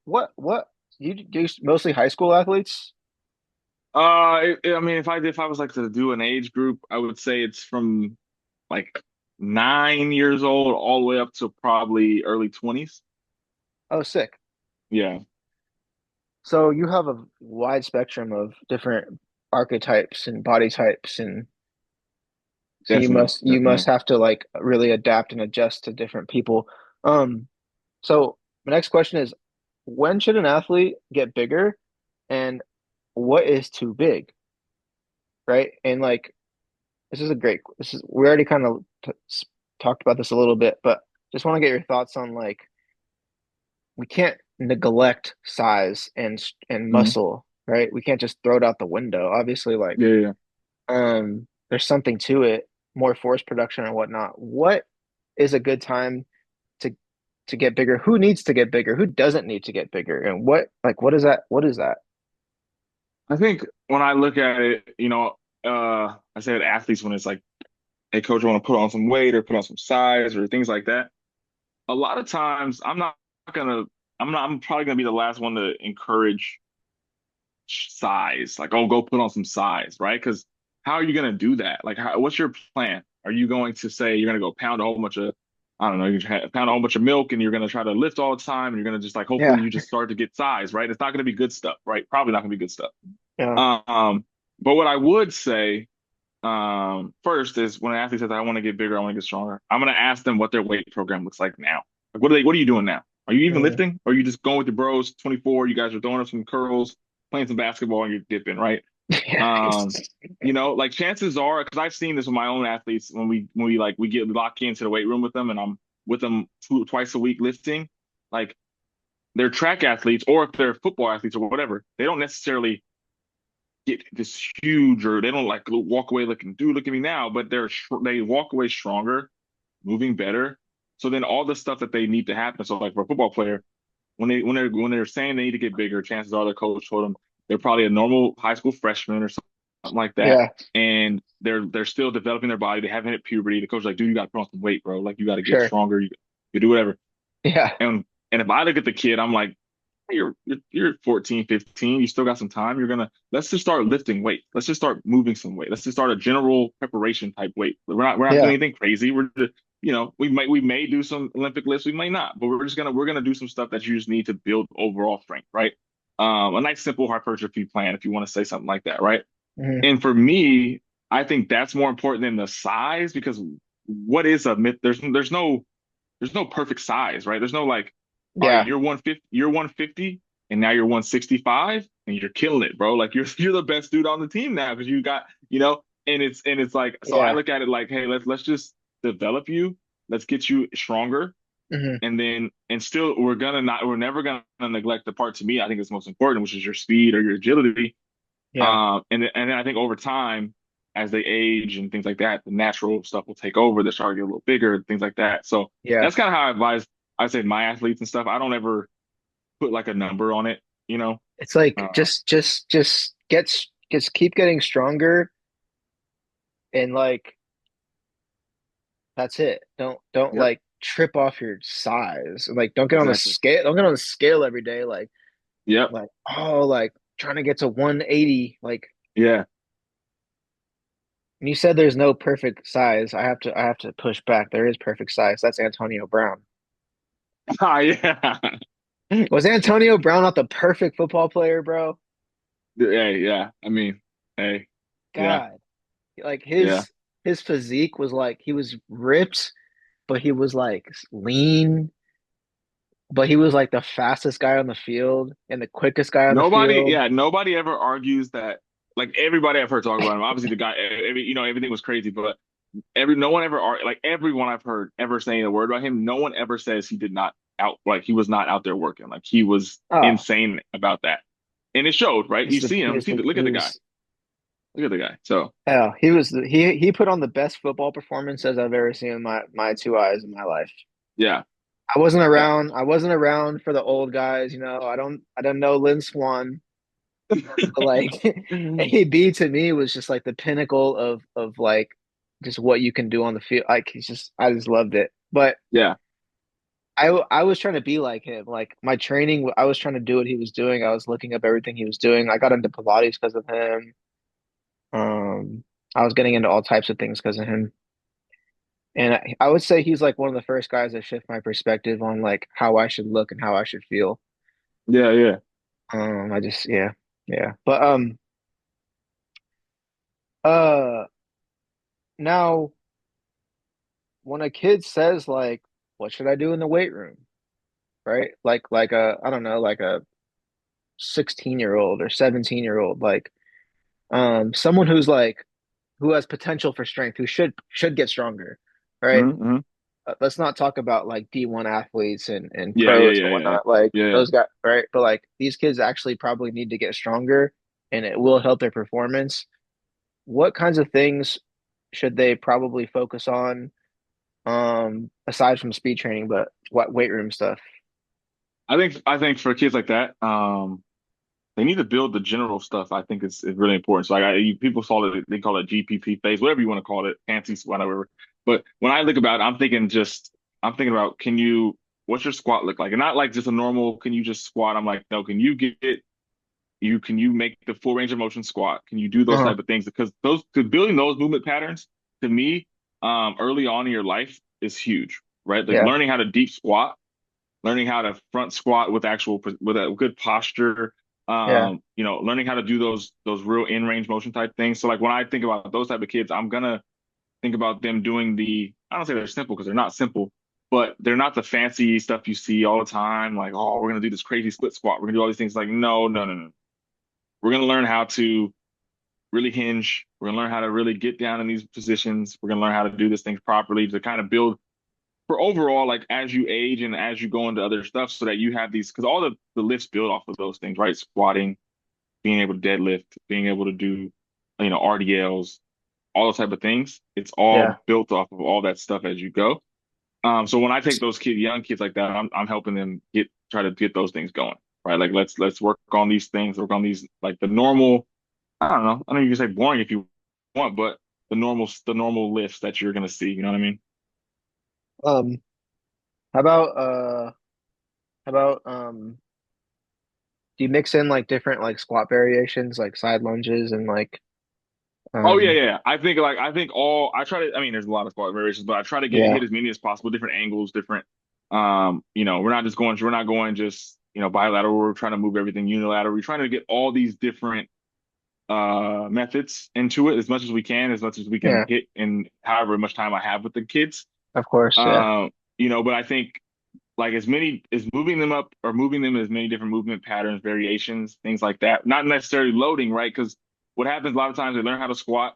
what you do? Mostly high school athletes? I mean, if I was like to do an age group, I would say it's from like 9 years old all the way up to probably early 20s. Oh, sick. Yeah, So you have a wide spectrum of different archetypes and body types, and so you definitely, must you must definitely. have to like really adapt and adjust to different people. Um, so the next question is, when should an athlete get bigger, and what is too big, right? And like this is we already kind of talked about this a little bit, but just want to get your thoughts on like we can't neglect size and Mhm. muscle, right? We can't just throw it out the window. Obviously, like Yeah, yeah. there's something to it, more force production and whatnot. What is a good time to to get bigger? Who needs to get bigger? Who doesn't need to get bigger? And what is that? What is that? I think when I look at it, I say to athletes when it's like, hey, coach, I want to put on some weight or put on some size or things like that. A lot of times, gonna, I'm probably gonna be the last one to encourage size. Like, oh, go put on some size, right? Because how are you going to do that? Like, what's your plan? Are you going to say you're going to go pound a whole bunch of, I don't know, pound a whole bunch of milk and you're going to try to lift all the time and you're going to just like, hopefully Yeah, you just start to get size, right? It's not going to be good stuff, right? Probably not going to be good stuff. yeah, Um, but what I would say, first is when an athlete says, I want to get bigger, I want to get stronger, I'm going to ask them what their weight program looks like now. Like, what are you doing now? Are you even mm, lifting? Or are you just going with your bros, 24, you guys are throwing up some curls, playing some basketball and you're dipping, right? yeah, Um, like chances are, because I've seen this with my own athletes when we get locked into the weight room with them and I'm with them twice a week lifting, like they're track athletes or if they're football athletes or whatever, they don't necessarily get this huge or they don't like walk away looking, dude, look at me now, but they walk away stronger, moving better. So then all the stuff that they need to happen. So like for a football player, when they're saying they need to get bigger, chances are their coach told them they're probably a normal high school freshman or something like that, yeah, and they're still developing their body. They haven't hit puberty. The coach is like, dude, you got to put on some weight, bro. Like you got to get sure, stronger. You do whatever. yeah, And if I look at the kid, I'm like, you're 14, 15. You still got some time. Let's just start lifting weight. Let's just start moving some weight. Let's just start a general preparation type weight. We're not doing yeah, anything crazy. We're just, we may do some Olympic lifts, we may not, but we're gonna do some stuff that you just need to build overall strength, right? A nice simple hypertrophy plan if you want to say something like that, right? hmm, And for me, I think that's more important than the size because what is a myth? There's no perfect size, right? There's no like, all right, yeah, you're 150 and now you're 165 and you're killing it, bro. Like you're the best dude on the team now because you got, and it's like so I yeah, look at it like, hey, let's just develop you. Let's get you stronger. hmm, And still we're never gonna neglect the part to me I think is most important, which is your speed or your agility. yeah, And then I think over time, as they age and things like that, the natural stuff will take over. They start to get a little bigger, things like that. So yeah. that's kind of how I say my athletes and stuff. I don't ever put like a number on it, you know? It's like Uh, just keep getting stronger and like that's it. Don't yep, like trip off your size. Like don't get on a exactly. scale. Don't get on a scale every day. Yep, Oh, like trying to get to 180. Like yeah, And you said there's no perfect size. I have to push back. There is perfect size. That's Antonio Brown. Ah, yeah. Was Antonio Brown not the perfect football player, bro? Hey, yeah. I mean, hey, yeah, God. Like yeah. his physique was like he was ripped, but he was like lean, but he was like the fastest guy on the field and the quickest guy on the Nobody, field. yeah, nobody ever argues that. Like everybody I've heard talk about him. Obviously, the guy, everything was crazy, but no one ever, like everyone I've heard ever saying a word about him, no one ever says he did not like he was not out there working. Like he was Oh, insane about that, and it showed, right? You see him, look at he the guy, was look at the guy. So hell, he put on the best football performances I've ever seen in my two eyes in my life. yeah, I wasn't yeah. around. I wasn't around for the old guys, you know. I don't know Lynn Swan, but like AB to me was just like the pinnacle of like just what you can do on the field. Like he's just I just loved it. But Yeah, I was trying to be like him. Like my training, I was trying to do what he was doing. I was looking up everything he was doing. I got into Pilates because of him. Um, I was getting into all types of things because of him. And I would say he's like one of the first guys that shift my perspective on like how I should look and how I should feel. yeah, yeah. I just yeah, yeah. But uh now when a kid says like, what should I do in the weight room? Right? Like a I don't know, like a 16-year-old or 17-year-old, like someone who's like who has potential for strength, who should get stronger, right? Hmm. Let's not talk about like D1 athletes and Yeah, yeah, pros and yeah, yeah, whatnot, like yeah, yeah. those guys, right? But like these kids actually probably need to get stronger and it will help their performance. What kinds of things should they probably focus on, aside from speed training, but what weight room stuff? I think for kids like that, they need to build the general stuff. I think is really important. So like people call it, they call it GPP phase, whatever you want to call it, fancy whatever. But when I look about it, I'm thinking about, what's your squat look like? And not like just a normal, can you just squat? I'm like, no, can you make the full range of motion squat? Can you do those Uh-huh. type of things? Because building those movement patterns to me, early on in your life is huge, right? Like Yeah, learning how to deep squat, learning how to front squat with with a good posture, yeah. learning how to do those real in range motion type things. So like when I think about those type of kids, I'm gonna think about them doing I don't say they're simple because they're not simple, but they're not the fancy stuff you see all the time. Like, oh, we're gonna do this crazy split squat. We're gonna do all these things. Like, no, no, no, no. We're gonna learn how to really hinge. We're gonna learn how to really get down in these positions. We're gonna learn how to do these things properly to kind of build for overall, like as you age and as you go into other stuff, so that you have these, because all the lifts build off of those things, right? Squatting, being able to deadlift, being able to do, RDLs, all those type of things. It's Yeah. all built off of all that stuff as you go. So when I take those young kids like that, I'm helping them try to get those things going, right? Like let's work on these things, work on these like the normal. I don't know. I know you can say boring if you want, but the normal lifts that you're gonna see. You know what I mean? Um, how about how about do you mix in like different like squat variations, like side lunges and like Oh yeah, um yeah. I try to. I mean, there's a lot of sport variations, but I try to yeah. hit as many as possible, different angles, different. We're not going just bilateral. We're trying to move everything unilateral. We're trying to get all these different methods into it as much as we can, as much as we can Yeah, hit in however much time I have with the kids. of course, yeah. But I think like as many as moving them up or moving them as many different movement patterns, variations, things like that. Not necessarily loading, right? Because what happens a lot of times they learn how to squat,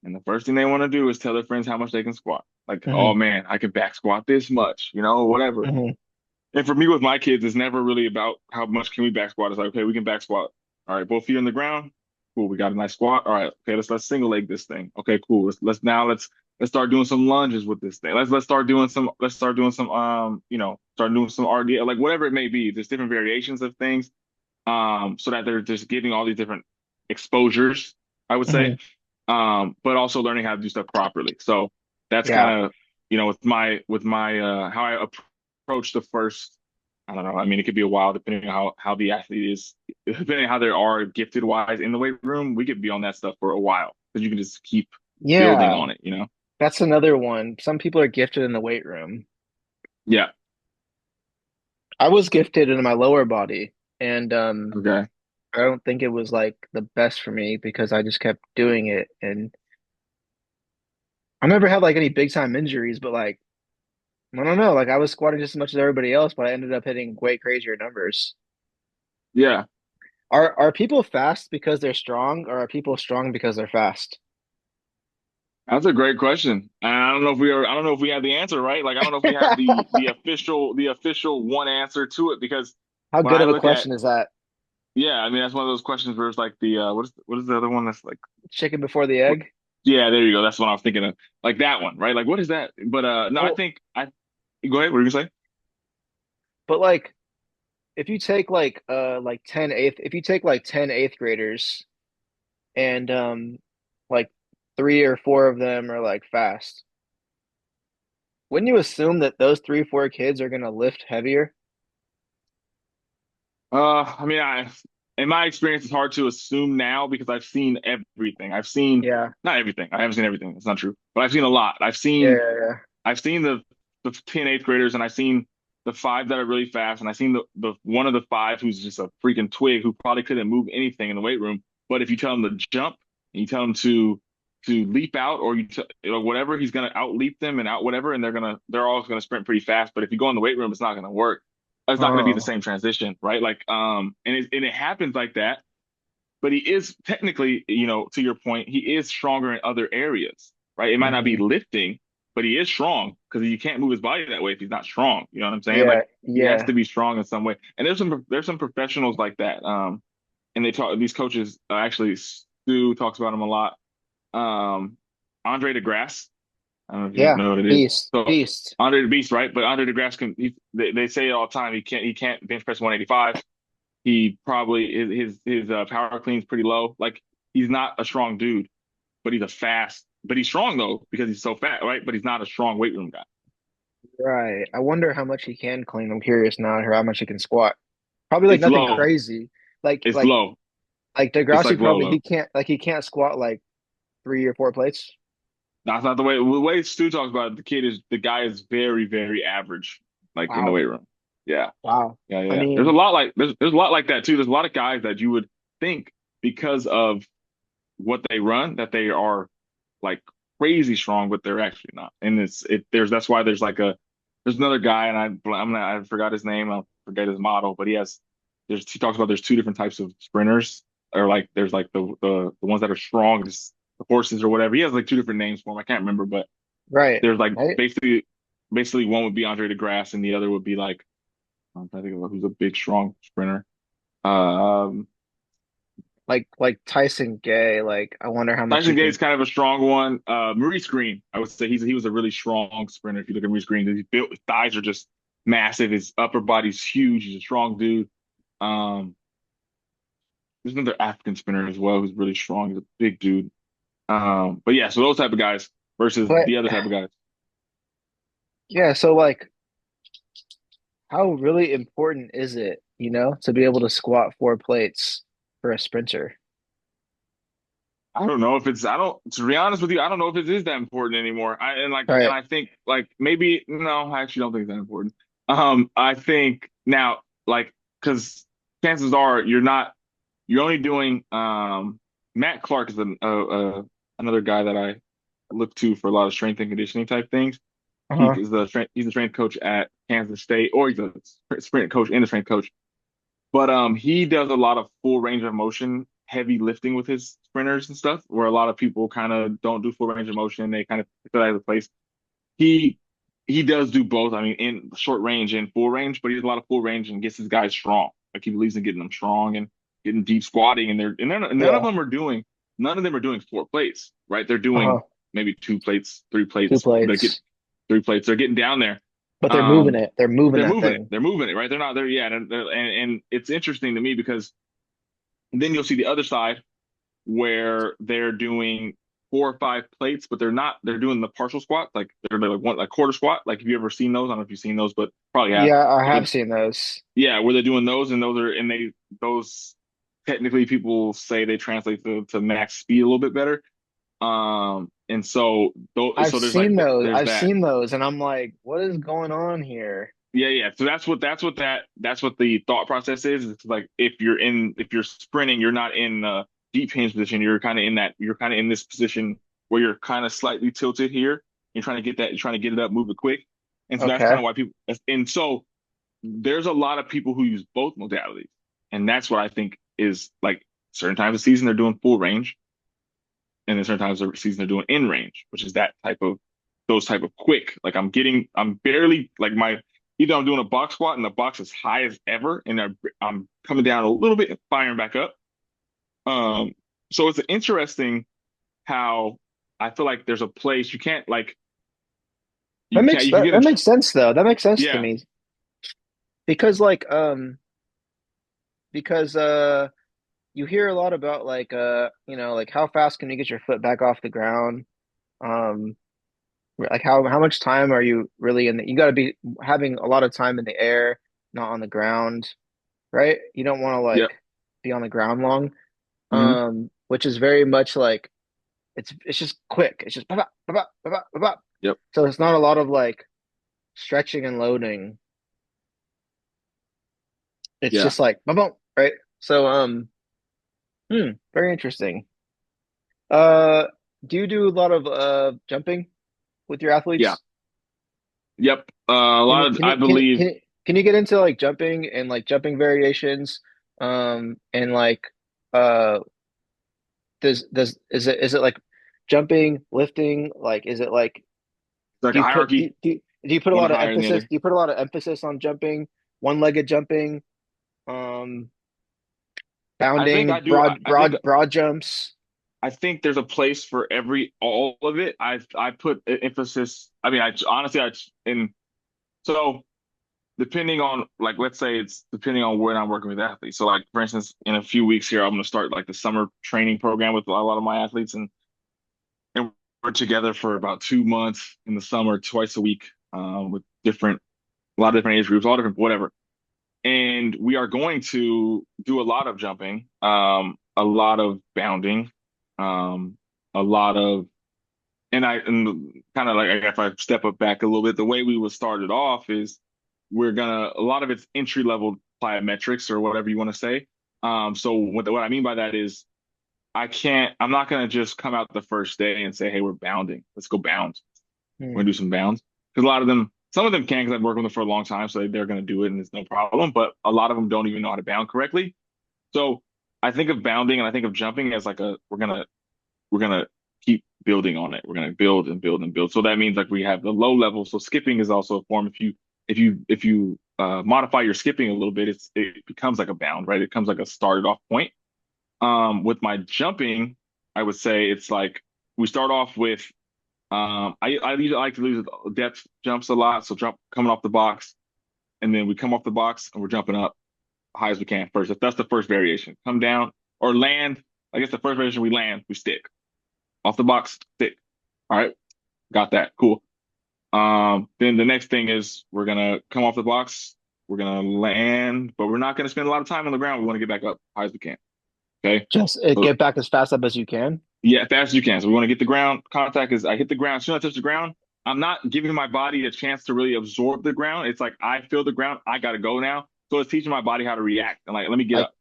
and the first thing they want to do is tell their friends how much they can squat. Like, oh Hmm. man, I can back squat this much, whatever. Hmm. And for me with my kids, it's never really about how much can we back squat. It's like, okay, we can back squat. All right, both feet on the ground. Cool, we got a nice squat. All right, okay, let's single leg this thing. Okay, cool. Let's start doing some lunges with this thing. Start doing some RDL, like whatever it may be. There's different variations of things. So that they're just getting all these different exposures, I would say. Hmm. But also learning how to do stuff properly. So that's Yeah. kind of, with my how I approach the first, I don't know. I mean, it could be a while depending on how the athlete is, depending on how they are gifted wise in the weight room. We could be on that stuff for a while because you can just keep. building Yeah, on it, you know? that's another one. Some people are gifted in the weight room. Yeah. I was gifted in my lower body, and Okay. I don't think it was like the best for me because I just kept doing it, and I never had like any big time injuries, but like I don't know, like I was squatting just as much as everybody else, but I ended up hitting way crazier numbers. Yeah. Are people fast because they're strong, or are people strong because they're fast? That's a great question. And I don't know if we have the answer, right? Like I don't know if we have the official one answer to it because How when good I of a look at question is that? yeah, I mean that's one of those questions where it's like the what is the other one that's like Chicken before the what, egg? yeah, there you go. That's what I was thinking of. Like that one, right? Like what is that? But no, I Well, think I go ahead, what are you gonna say? but like if you take like 10 eighth if you take like 10 eighth graders and like three or four of them are like fast, wouldn't you assume that those three, four kids are gonna lift heavier? I mean, in my experience, it's hard to assume now because I've seen everything. I've seen Yeah. not everything. I haven't seen everything. That's not true, but I've seen a lot. Yeah, yeah, yeah. I've seen the 10 eighth graders, and I've seen the five that are really fast, and I've seen the one of the five who's just a freaking twig who probably couldn't move anything in the weight room. But if you tell him to jump and you tell him to leap out or whatever, he's gonna out leap them and out whatever, and they're all gonna sprint pretty fast. But if you go in the weight room, it's not gonna work. It's not gonna be the Oh, same transition, right? Like and it happens like that. But he is technically, to your point, he is stronger in other areas, right? It might not be mhm. lifting, but he is strong because you can't move his body that way if he's not strong. You know what I'm saying? Yeah, Like he has yeah, to be strong in some way. And there's some professionals like that. And they talk these coaches actually Stu talks about him a lot. Um, Andre DeGrasse. I don't know if you yeah. know what it is. Beast, So beast. Andre the Beast, right? But Andre DeGrasse they say it all the time. He can't bench press 185. He probably his power clean's pretty low. Like he's not a strong dude, but but he's strong though because he's so fat, right? But he's not a strong weight room guy. Right. I wonder how much he can clean. I'm curious now to hear how much he can squat. Probably like It's nothing low. crazy. Like It's like low. like It's Degrassi like low, probably low. he can't squat like three or four plates. That's not the way Stu talks about it. The guy is very, very average, like in the Wow. weight room. Yeah. Wow. Yeah, I yeah. There's a mean, lot like there's a lot like that too. There's a lot of guys that you would think because of what they run that they are like crazy strong, but they're actually not. And there's that's why there's another guy and I forgot his name. I forget his model, but he talks about there's two different types of sprinters or like there's like the ones that are strong, just the horses or whatever. He has like two different names for them. I can't remember, but right. there's like Right. basically one would be Andre DeGrasse and the other would be like I'm trying to think of who's a big strong sprinter. Um Like Tyson Gay. Like I wonder how much Tyson he Gate's can. kind of a strong one. Maurice Green, I would say he was a really strong sprinter. If you look at Maurice Green, he's built, his thighs are just massive. His upper body's huge. He's a strong dude. Um, there's another African sprinter as well who's really strong. He's a big dude. But yeah, so those type of guys versus But the other type of guys. yeah, so like how really important is it, to be able to squat four plates for a sprinter? I don't know if it's I don't to be honest with you, I don't know if it is that important anymore. And Right. I think like maybe no, I actually don't think it's that important. I think now like because chances are you're only doing Matt Clark is another guy that I look to for a lot of strength and conditioning type things. Uh-huh. He's a strength coach at Kansas State, or he's a sprint coach and a strength coach. But he does a lot of full range of motion, heavy lifting with his sprinters and stuff, where a lot of people kind of don't do full range of motion. They kind of put that as a place. He he does do both. I mean, in short range and full range, but he does a lot of full range and gets his guys strong. Like he believes in getting them strong and getting deep squatting. And Yeah. none of them are doing four plates, right? They're doing Uh-huh. maybe two plates, three Two plates. They get plates. three plates. They're getting down there. But they're moving Um, it. They're moving they're that moving it. thing. They're moving it, right? They're not there yet. And it's interesting to me because then you'll see the other side where they're doing four or five plates, but they're doing the partial squat, like they're like one like quarter squat. Like have you ever seen those? I don't know if you've seen those, but probably have. Yeah, I Where have seen those. yeah, where they're doing those and those technically people say they translate to max speed a little bit better. And so I've so there's like seen those. there's I've that. seen those, and I'm like, what is going on here? Yeah, yeah. So that's what the thought process is. It's like if you're sprinting, you're not in deep hinge position. You're kind of in this position where you're kind of slightly tilted here. You're trying to get it up, move it quick. And so that's kind Okay. of why and so there's a lot of people who use both modalities. And that's what I think is like certain times of the season they're doing full range, and then certain times of the season they're doing in range, which is that type of those type of quick. Like I'm barely like my either I'm doing a box squat and the box is high as ever, and I'm coming down a little bit and firing back up. Um, so it's interesting how I feel like there's a place you can get That in. makes sense though. That makes sense to Yeah, me because because you hear a lot about like like how fast can you get your foot back off the ground? Um like how much time are you really in you got to be having a lot of time in the air, not on the ground, right? You don't want to yep, like be on the ground long. hmm Which is very much like it's just quick. It's just ba ba ba ba ba ba. yep, So it's not a lot of like stretching and loading. It's yeah, just like ba boom, right? So very interesting. Uh, do you do a lot of jumping with your yeah, athletes? yep. A lot of I believe Can you get into like jumping and like jumping variations? And like uh does is it like jumping, lifting? Like is it like it's like do a you put hierarchy, do you put a one lot of higher than the emphasis? other. Do you put a lot of emphasis on jumping, one-legged jumping, um, I think I bounding, do. broad jumps? I think there's a place for all of it. I put emphasis. I mean, I honestly, I in so depending on like let's say it's depending on when I'm working with athletes. So like for instance, in a few weeks here, I'm going to start like the summer training program with a lot of my athletes, and we're together for about 2 months in the summer, twice a week, with a lot of different age groups, all different whatever. And we are going to do a lot of jumping, a lot of bounding, a lot of and kind of like if I step up back a little bit, the way we would start it off is a lot of it's entry level plyometrics or whatever you want to say. So what I mean by that is I'm not gonna just come out the first day and say, hey, we're bounding. Let's go bound. We're Hmm. gonna do some bounds. Because some of them can, because I've worked with them for a long time, so they're gonna do it and it's no problem. But a lot of them don't even know how to bound correctly. So I think of bounding and I think of jumping as like we're gonna keep building on it. We're gonna build and build and build. So that means like we have the low level. So skipping is also a form. If you modify your skipping a little bit, it becomes like a bound, right? It becomes like a started off point. With my jumping, I would say it's like we start off with I usually like to use depth jumps a lot. So jump coming off the box, and then we come off the box and we're jumping up high as we can first. If that's the first variation, come down or land. I guess the first variation we land, we stick off the box, stick. All right, got that. Cool. Then the next thing is we're gonna come off the box, we're gonna land, but we're not gonna spend a lot of time on the ground. We want to get back up high as we can. Okay. Just So get back as fast up as you can. yeah, fast as you can. So we want to get the ground contact is I hit the ground. As soon as I touch the ground, I'm not giving my body a chance to really absorb the ground. It's like I feel the ground, I gotta go now. So it's teaching my body how to react. And like, let me get Like up,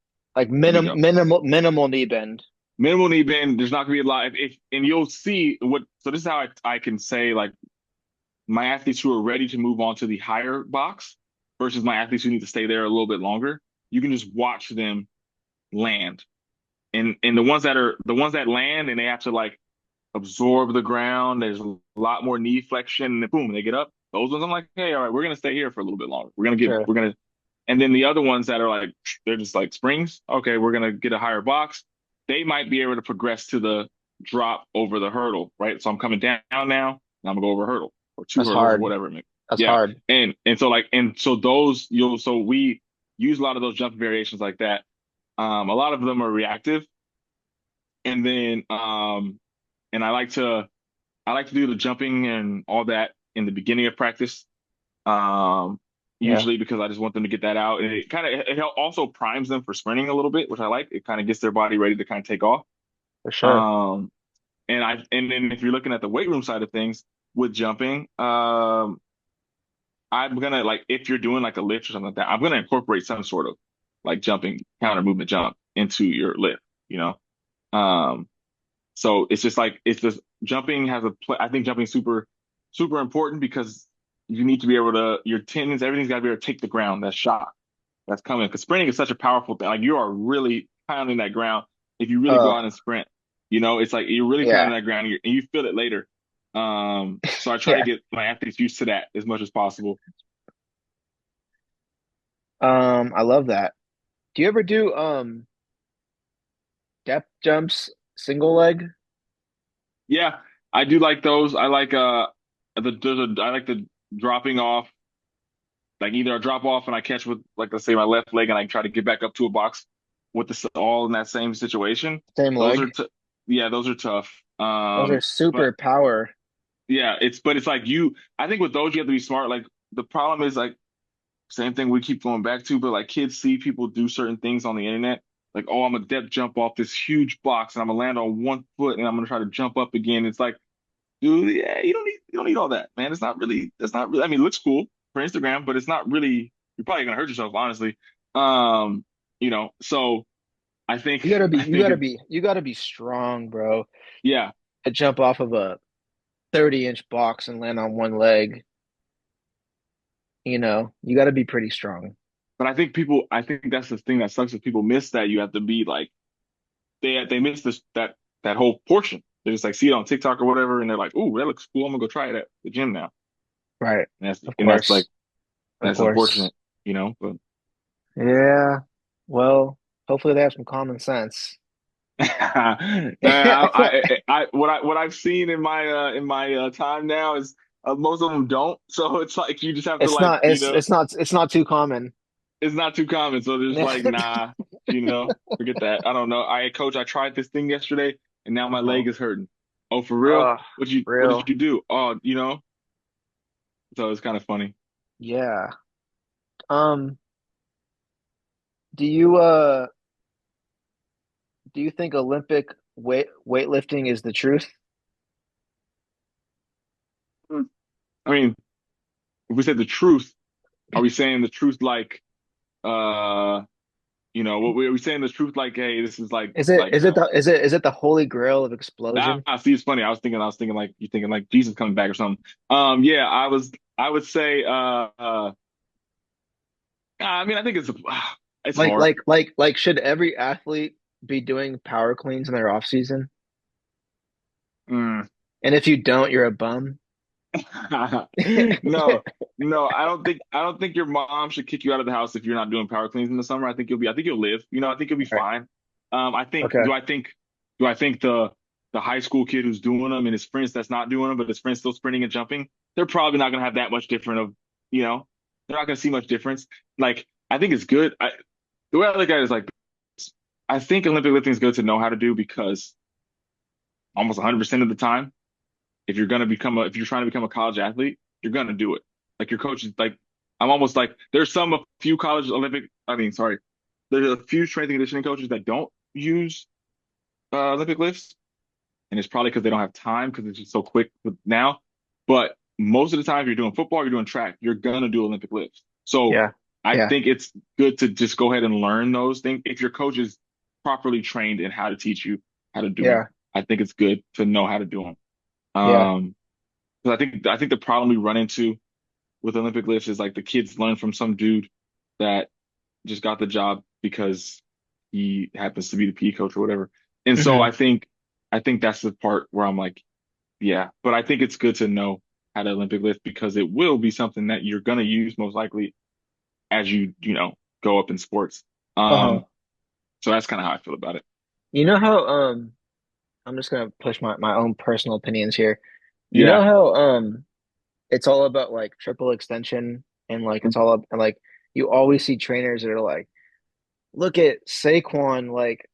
let me go. minimal knee bend. Minimal knee bend. There's not gonna be a lot. And you'll see what. So this is how I can say like my athletes who are ready to move on to the higher box versus my athletes who need to stay there a little bit longer. You can just watch them land. And the ones that land and they have to like absorb the ground. There's a lot more knee flexion, and boom, they get up. Those ones, I'm like, hey, all right, we're gonna stay here for a little bit longer. Sure. And then the other ones that are like, they're just like springs. Okay, we're gonna get a higher box. They might be able to progress to the drop over the hurdle, right? So I'm coming down now, and I'm gonna go over a hurdle or two That's hurdles or hard. whatever it may be. That's Yeah, hard. and so those you'll so we use a lot of those jump variations like that. A lot of them are reactive, and then and I like to do the jumping and all that in the beginning of practice. Um, Yeah, Usually because I just want them to get that out, and also primes them for sprinting a little bit, which I like. It kind of gets their body ready to kind of take off. for sure. Um, and then if you're looking at the weight room side of things with jumping, I'm gonna like if you're doing like a lift or something like that, I'm gonna incorporate some sort of like jumping counter movement jump into your lift, you know. Um, so it's just like it's just jumping has a play. I think jumping super important because you need to be able to your tendons, everything's got to be able to take the ground, that shot that's coming. Because sprinting is such a powerful thing. Like you are really pounding that ground if you really go Oh, out and sprint. You know, it's like you're really yeah. pounding that ground and you feel it later. So I try to Yeah. get my athletes used to that as much as possible. I love that. Do you ever do depth jumps single leg? Yeah, I do like those. I like I like the dropping off, like either I drop off and I catch with like let's say my left leg and I try to get back up to a box with this all in that same situation. Same Those are leg? t Yeah, those are tough. Those are But super power. yeah, it's like I think with those you have to be smart. Like the problem is like same thing we keep going back to, but like kids see people do certain things on the internet. Like, oh, I'm a depth jump off this huge box and I'm gonna land on one foot and I'm gonna try to jump up again. It's like, dude, yeah, you don't need all that, man. That's not really I mean, it looks cool for Instagram, but it's not really you're probably gonna hurt yourself, honestly. Um, so I think You gotta be strong, bro. yeah, To jump off of a 30-inch box and land on one leg, you gotta be pretty strong. but I think that's the thing that sucks is people miss that you have to be like they miss that whole portion. They just like see it on TikTok or whatever, and they're like, "Ooh, that looks cool. I'm gonna go try it at the gym now." Right. Of And that's like course. Of that's course. unfortunate, you know. But Yeah. Well, hopefully they have some common sense. what I've seen in my time now is most of them don't. So it's like you just have to like It's not too common. it's not too common. So they're just like nah, forget that. I don't know. I tried this thing yesterday and now my Uh-huh. leg is hurting. Oh, for real? Oh, What did real. you do? Oh, so it's kind of funny. Yeah. Um, do you do you think Olympic weightlifting is the truth? Hmm. I mean, if we said the truth, are we saying the truth like uh are we saying the truth like, hey, this is Is it the holy grail of explosion? see it's funny. I was thinking like you thinking like Jesus coming back or something. Yeah, I would say I mean I think it's hard. Should every athlete be doing power cleans in their off season? Mm. And if you don't, you're a bum. No, no, I don't think your mom should kick you out of the house if you're not doing power cleans in the summer. I think you'll live. I think you'll be Right. fine. Okay. Do I think the high school kid who's doing them and his friends that's not doing them, but his friends still sprinting and jumping, they're probably not gonna have that much different of, you know, they're not gonna see much difference. Like I think it's good. The way I look at it is like I think Olympic lifting is good to know how to do because almost 100% of the time if you're trying to become a college athlete, you're gonna do it. Like your coach is like, I'm almost like a few college Olympic. I mean, sorry, there's a few strength and conditioning coaches that don't use Olympic lifts, and it's probably because they don't have time because it's just so quick now. But most of the time, if you're doing football, you're doing track, you're gonna do Olympic lifts. So Yeah. I Yeah. think it's good to just go ahead and learn those things. If your coach is properly trained in how to teach you how to do them, Yeah. I think it's good to know how to do them. Yeah. Um, 'Cause I think the problem we run into with Olympic lifts is like the kids learn from some dude that just got the job because he happens to be the PE coach or whatever. And so Hmm. I think that's the part where I'm like, yeah, but I think it's good to know how to Olympic lift because it will be something that you're gonna use most likely as go up in sports. Uh-huh. Um, so that's kind of how I feel about it. You know how I'm just gonna push my own personal opinions here. You know Yeah. how it's all about like triple extension and like it's all up and like you always see trainers that are like, look at Saquon like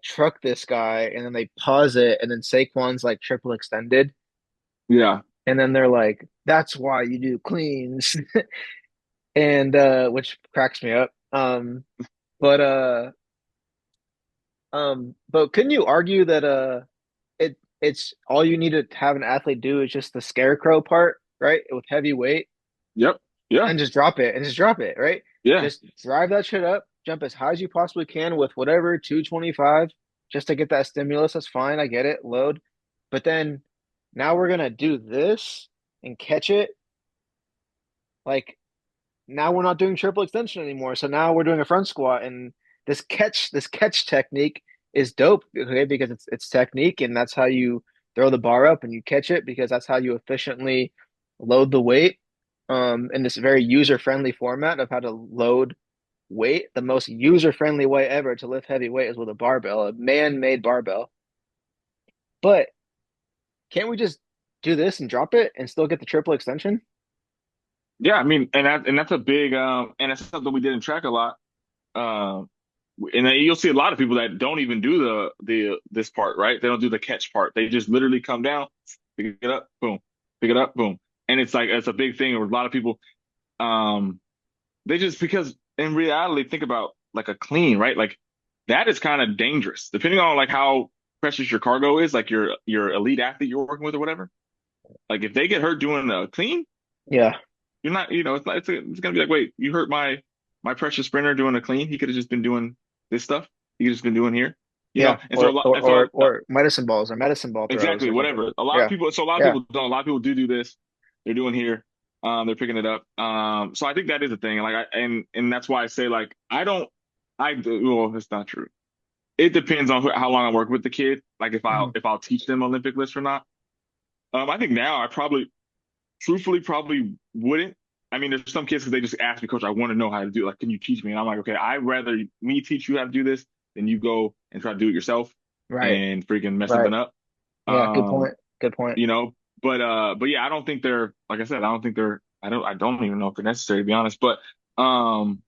truck this guy and then they pause it and then Saquon's like triple extended Yeah. and then they're like, that's why you do cleans and which cracks me up. But but couldn't you argue that it it's all you need to have an athlete do is just the scarecrow part, right? With heavy weight Yep. Yeah. and just drop it and just drop it, right? Yeah. Just drive that shit up, jump as high as you possibly can with whatever 225 just to get that stimulus. That's fine. I get it. Load. But then now we're gonna do this and catch it. Like now we're not doing triple extension anymore. So now we're doing a front squat and this catch technique is dope, okay, because it's technique and that's how you throw the bar up and you catch it because that's how you efficiently load the weight in this very user-friendly format of how to load weight. The most user-friendly way ever to lift heavy weight is with a barbell, a man-made barbell. But can't we just do this and drop it and still get the triple extension? Yeah. I mean, and that's a big and that's something we did in track a lot. Um, and then you'll see a lot of people that don't even do the this part, right? They don't do the catch part. They just literally come down, pick it up, boom, pick it up, boom. And it's like it's a big thing with a lot of people. Um, they just because in reality, think about like a clean, right? Like that is kind of dangerous, depending on like how precious your cargo is, like your elite athlete you're working with or whatever. Like if they get hurt doing a clean, Yeah, you're not, it's not, it's gonna be like, wait, you hurt my precious sprinter doing a clean. He could have just been doing this stuff. He could have just been doing here, yeah, And so a lot, and so or medicine balls or medicine ball throws exactly or something. whatever. A lot of Yeah, people, so a lot of yeah, people don't. A lot of people do this. They're doing here. They're picking it up. So I think that is a thing. Like and that's why I say like I don't. Well, it's not true. It depends on how long I work with the kid. Like mhm, if I'll teach them Olympic lifts or not. I think now I probably truthfully probably wouldn't. I mean, there's some kids because they just ask me, Coach, I want to know how to do it. Like, can you teach me? And I'm like, okay, I'd rather me teach you how to do this than you go and try to do it yourself right, and freaking mess right. something up. Yeah, good Um, point. Good point. you know, but yeah, I don't think they're like I said, I don't think they're I don't even know if they're necessary to be honest. But um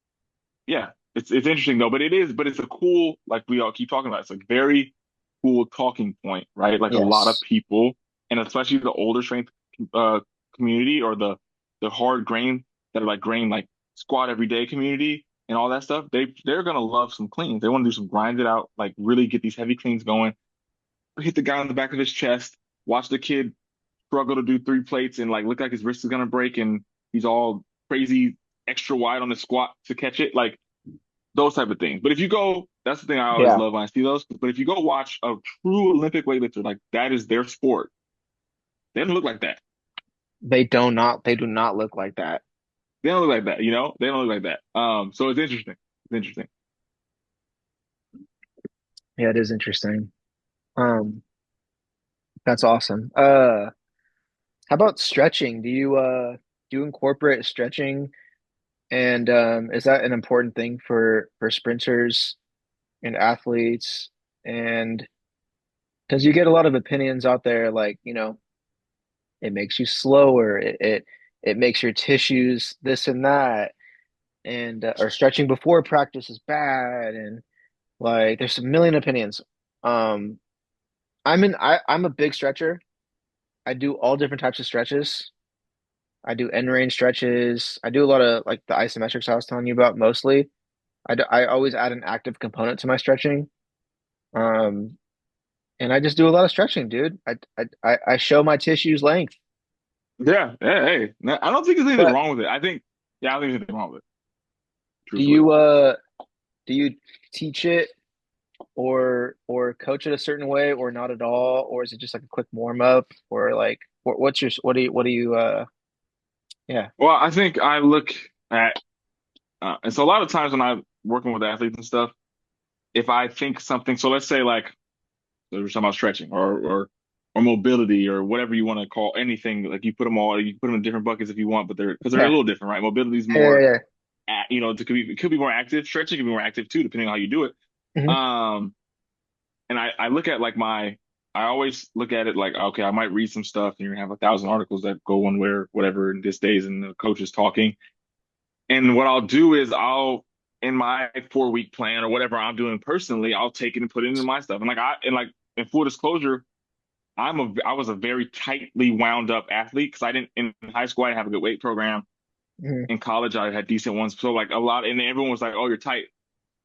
yeah, it's interesting though, but it's a cool, like we all keep talking about, it's a very cool talking point, right? Like a lot of Yes. people, and especially the older strength uh community or the hard grain that are like grain like squat every day community and all that stuff, they're gonna love some cleans. They want to do some grind it out, like really get these heavy cleans going, hit the guy on the back of his chest, watch the kid struggle to do 3 plates and like look like his wrist is gonna break and he's all crazy extra wide on the squat to catch it. Like those type of things. But if you go, that's the thing I always Yeah. love when I see those. But if you go watch a true Olympic weightlifter, like that is their sport, they don't look like that. They do not look like that. They don't look like that, They don't look like that. So it's interesting. It's interesting. Yeah, it is interesting. Um, that's awesome. How about stretching? Do you incorporate stretching and is that an important thing for sprinters and athletes? And because you get a lot of opinions out there like, it makes you slower, it makes your tissues this and that, and or stretching before practice is bad, and like there's a million opinions. Um, I'm a big stretcher. I do all different types of stretches. I do end range stretches. I do a lot of like the isometrics I was telling you about mostly. I always add an active component to my stretching. Um, and I just do a lot of stretching, dude. I show my tissues length. Yeah. Hey. I don't think there's anything But wrong with it. Yeah, I don't think there's anything wrong with it, do truthfully. you teach it or coach it a certain way or not at all, or is it just like a quick warm up, or like what's your what do you yeah. Well, I think I look at, and so a lot of times when I'm working with athletes and stuff, if I think something, so let's say like, so we're talking about stretching or mobility or whatever you want to call anything. Like you put them in different buckets if you want, but they're a Yeah. little different, right? Mobility is Yeah, yeah, more, yeah. it could be more active. Stretching can be more active too, depending on how you do it. Hmm. Um, and I look at like I always look at it like, okay, I might read some stuff and you're gonna have 1,000 articles that go one way or whatever in this days and the coach is talking. And what I'll do is in my 4 week plan or whatever I'm doing personally, I'll take it and put it into my stuff. And like in full disclosure, I was a very tightly wound up athlete because I didn't in high school I didn't have a good weight program. Hmm. In college I had decent ones. So like a lot and everyone was like, "Oh, you're tight."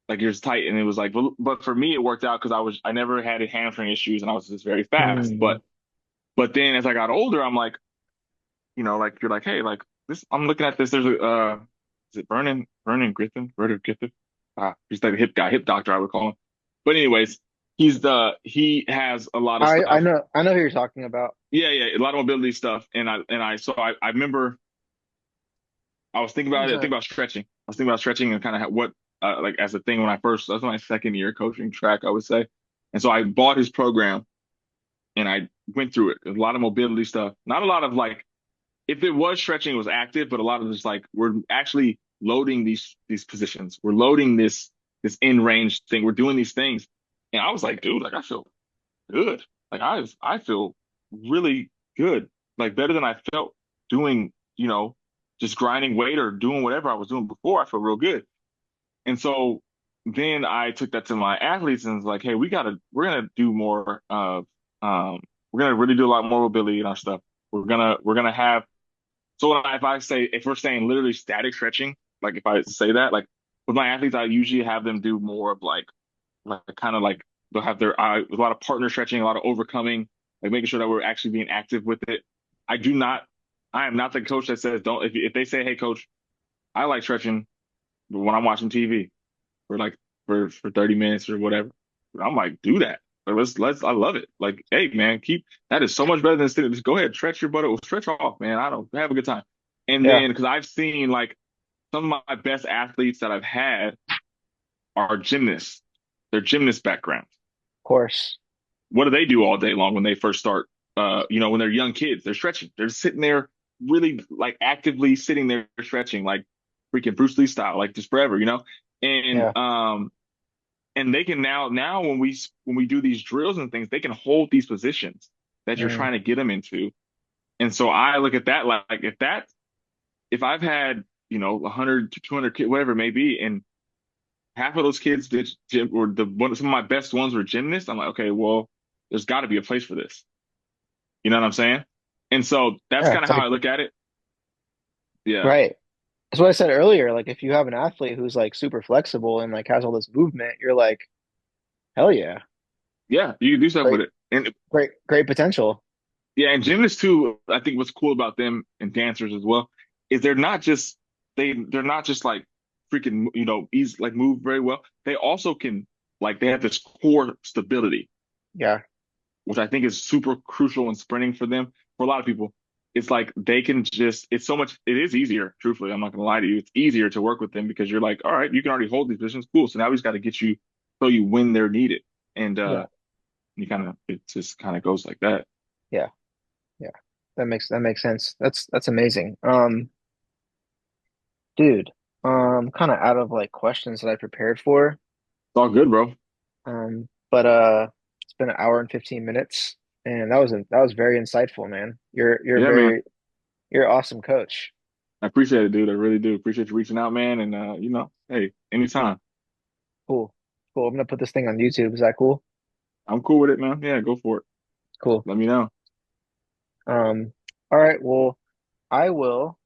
like you're just tight, and it was like, but for me, it worked out because I never had hamstring issues, and I was just very fast. Mm. But then as I got older, I'm like, like you're like, hey, like this, I'm looking at this. There's a, is it Vernon Griffin? He's like a hip guy, hip doctor, I would call him. But anyways, he has a lot of I stuff. know who you're talking about. Yeah, yeah, a lot of mobility stuff. So I remember I was thinking about it. I think about stretching. I was thinking about stretching and kind of what, like as a thing when that's my second year coaching track, I would say. And so I bought his program and I went through it. A lot of mobility stuff, not a lot of like, if it was stretching, it was active, but a lot of it's like we're actually loading these positions. We're loading this in range thing. We're doing these things, and I was like, dude, like I feel good. Like I feel really good, like better than I felt doing, just grinding weight or doing whatever I was doing before. I feel real good. And so then I took that to my athletes and was like, hey, we're gonna do more we're gonna really do a lot more mobility in our stuff. We're gonna have so if we're saying literally static stretching, like if I say that, like with my athletes, I usually have them do more of like kind of like they'll have a lot of partner stretching, a lot of overcoming, like making sure that we're actually being active with it. I do not, I am not the coach that says don't. If they say, hey, coach, I like stretching, but when I'm watching TV for like for 30 minutes or whatever, I'm like, do that. Like, I love it. Like, hey, man, that is so much better than sitting. Just go ahead, stretch your butt, stretch off, man. I don't have a good time. And Yeah, of then because I've seen like some of my best athletes that I've had are gymnasts. They're gymnast backgrounds. course. What do they do all day long when they first start? When they're young kids, they're stretching. They're sitting there really like actively sitting there stretching, like freaking Bruce Lee style, like just forever, And Yeah. they can now when we do these drills and things, they can hold these positions that you're Mm, trying to get them into. And so I look at that like if I've had 100 to 200 kids, whatever it may be, and half of those kids did gym or some of my best ones were gymnasts. I'm like, okay, well, there's got to be a place for this. You know what I'm saying? And so that's yeah, kind it's of how like I look at it. Yeah. right. That's what I said earlier. Like if you have an athlete who's like super flexible and like has all this movement, you're like, hell yeah, Yeah, you can do stuff with great, it. And great potential. yeah, and gymnasts too, I think what's cool about them and dancers as well is they're not just like freaking, easy like move very well. They also can like they have this core stability, Yeah. which I think is super crucial in sprinting for them. For a lot of people, it's like they can it's so much, it is easier, truthfully. I'm not gonna lie to you. It's easier to work with them because you're like, all right, you can already hold these positions. Cool. So now we just got to get you so you when they're needed. And Yeah. it just kind of goes like that. Yeah. Yeah. That makes sense. That's amazing. Dude, kind of out of like questions that I prepared for. It's all good, bro. But it's been an hour and 15 minutes, and that was very insightful, man. Yeah, man. You're an awesome coach. I appreciate it, dude. I really do. Appreciate you reaching out, man. And hey, anytime. Cool. Cool. I'm gonna put this thing on YouTube. Is that cool? I'm cool with it, man. Yeah, go for it. Cool. Let me know. Um, all right. Well, I will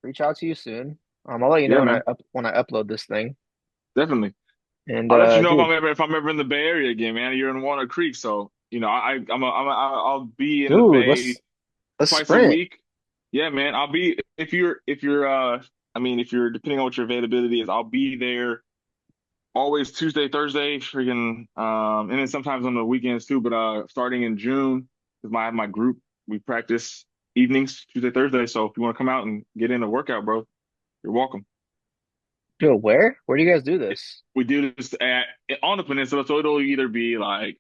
reach out to you soon. I'll let you know Yeah, man. when I upload this thing. Definitely. And I'll let you know dude, if I'm ever in the Bay Area again, man. You're in Walnut Creek, so I'll be in the dude, Bay let's twice a sprint. week. Yeah, man. I'll be if you're if you're depending on what your availability is, I'll be there always Tuesday, Thursday, freaking and then sometimes on the weekends too. But starting in June, because my group we practice evenings Tuesday, Thursday. So if you want to come out and get in a workout, bro, you're welcome. Dude, where? Where do you guys do this? We do this on the peninsula, so it'll either be like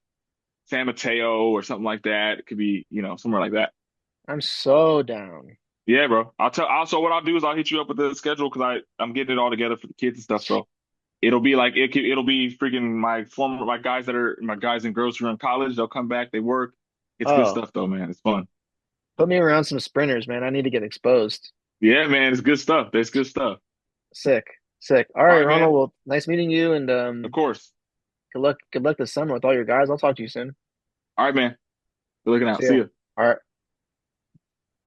San Mateo or something like that. It could be, somewhere like that. I'm so down. Yeah, bro. I'll tell. Also, what I'll do is I'll hit you up with the schedule because I'm getting it all together for the kids and stuff. So it'll be like it'll be freaking my guys my guys and girls who are in college. They'll come back. They work. It's good Oh, stuff though, man. It's fun. put me around some sprinters, man. I need to get exposed. Yeah, man. It's good stuff. It's good stuff. Sick. Sick. All All right, right, man. Ronald. Well, nice meeting you and Of course. good luck this summer with all your guys. I'll talk to you soon. All right, man. Good looking out. See See ya. ya. All right.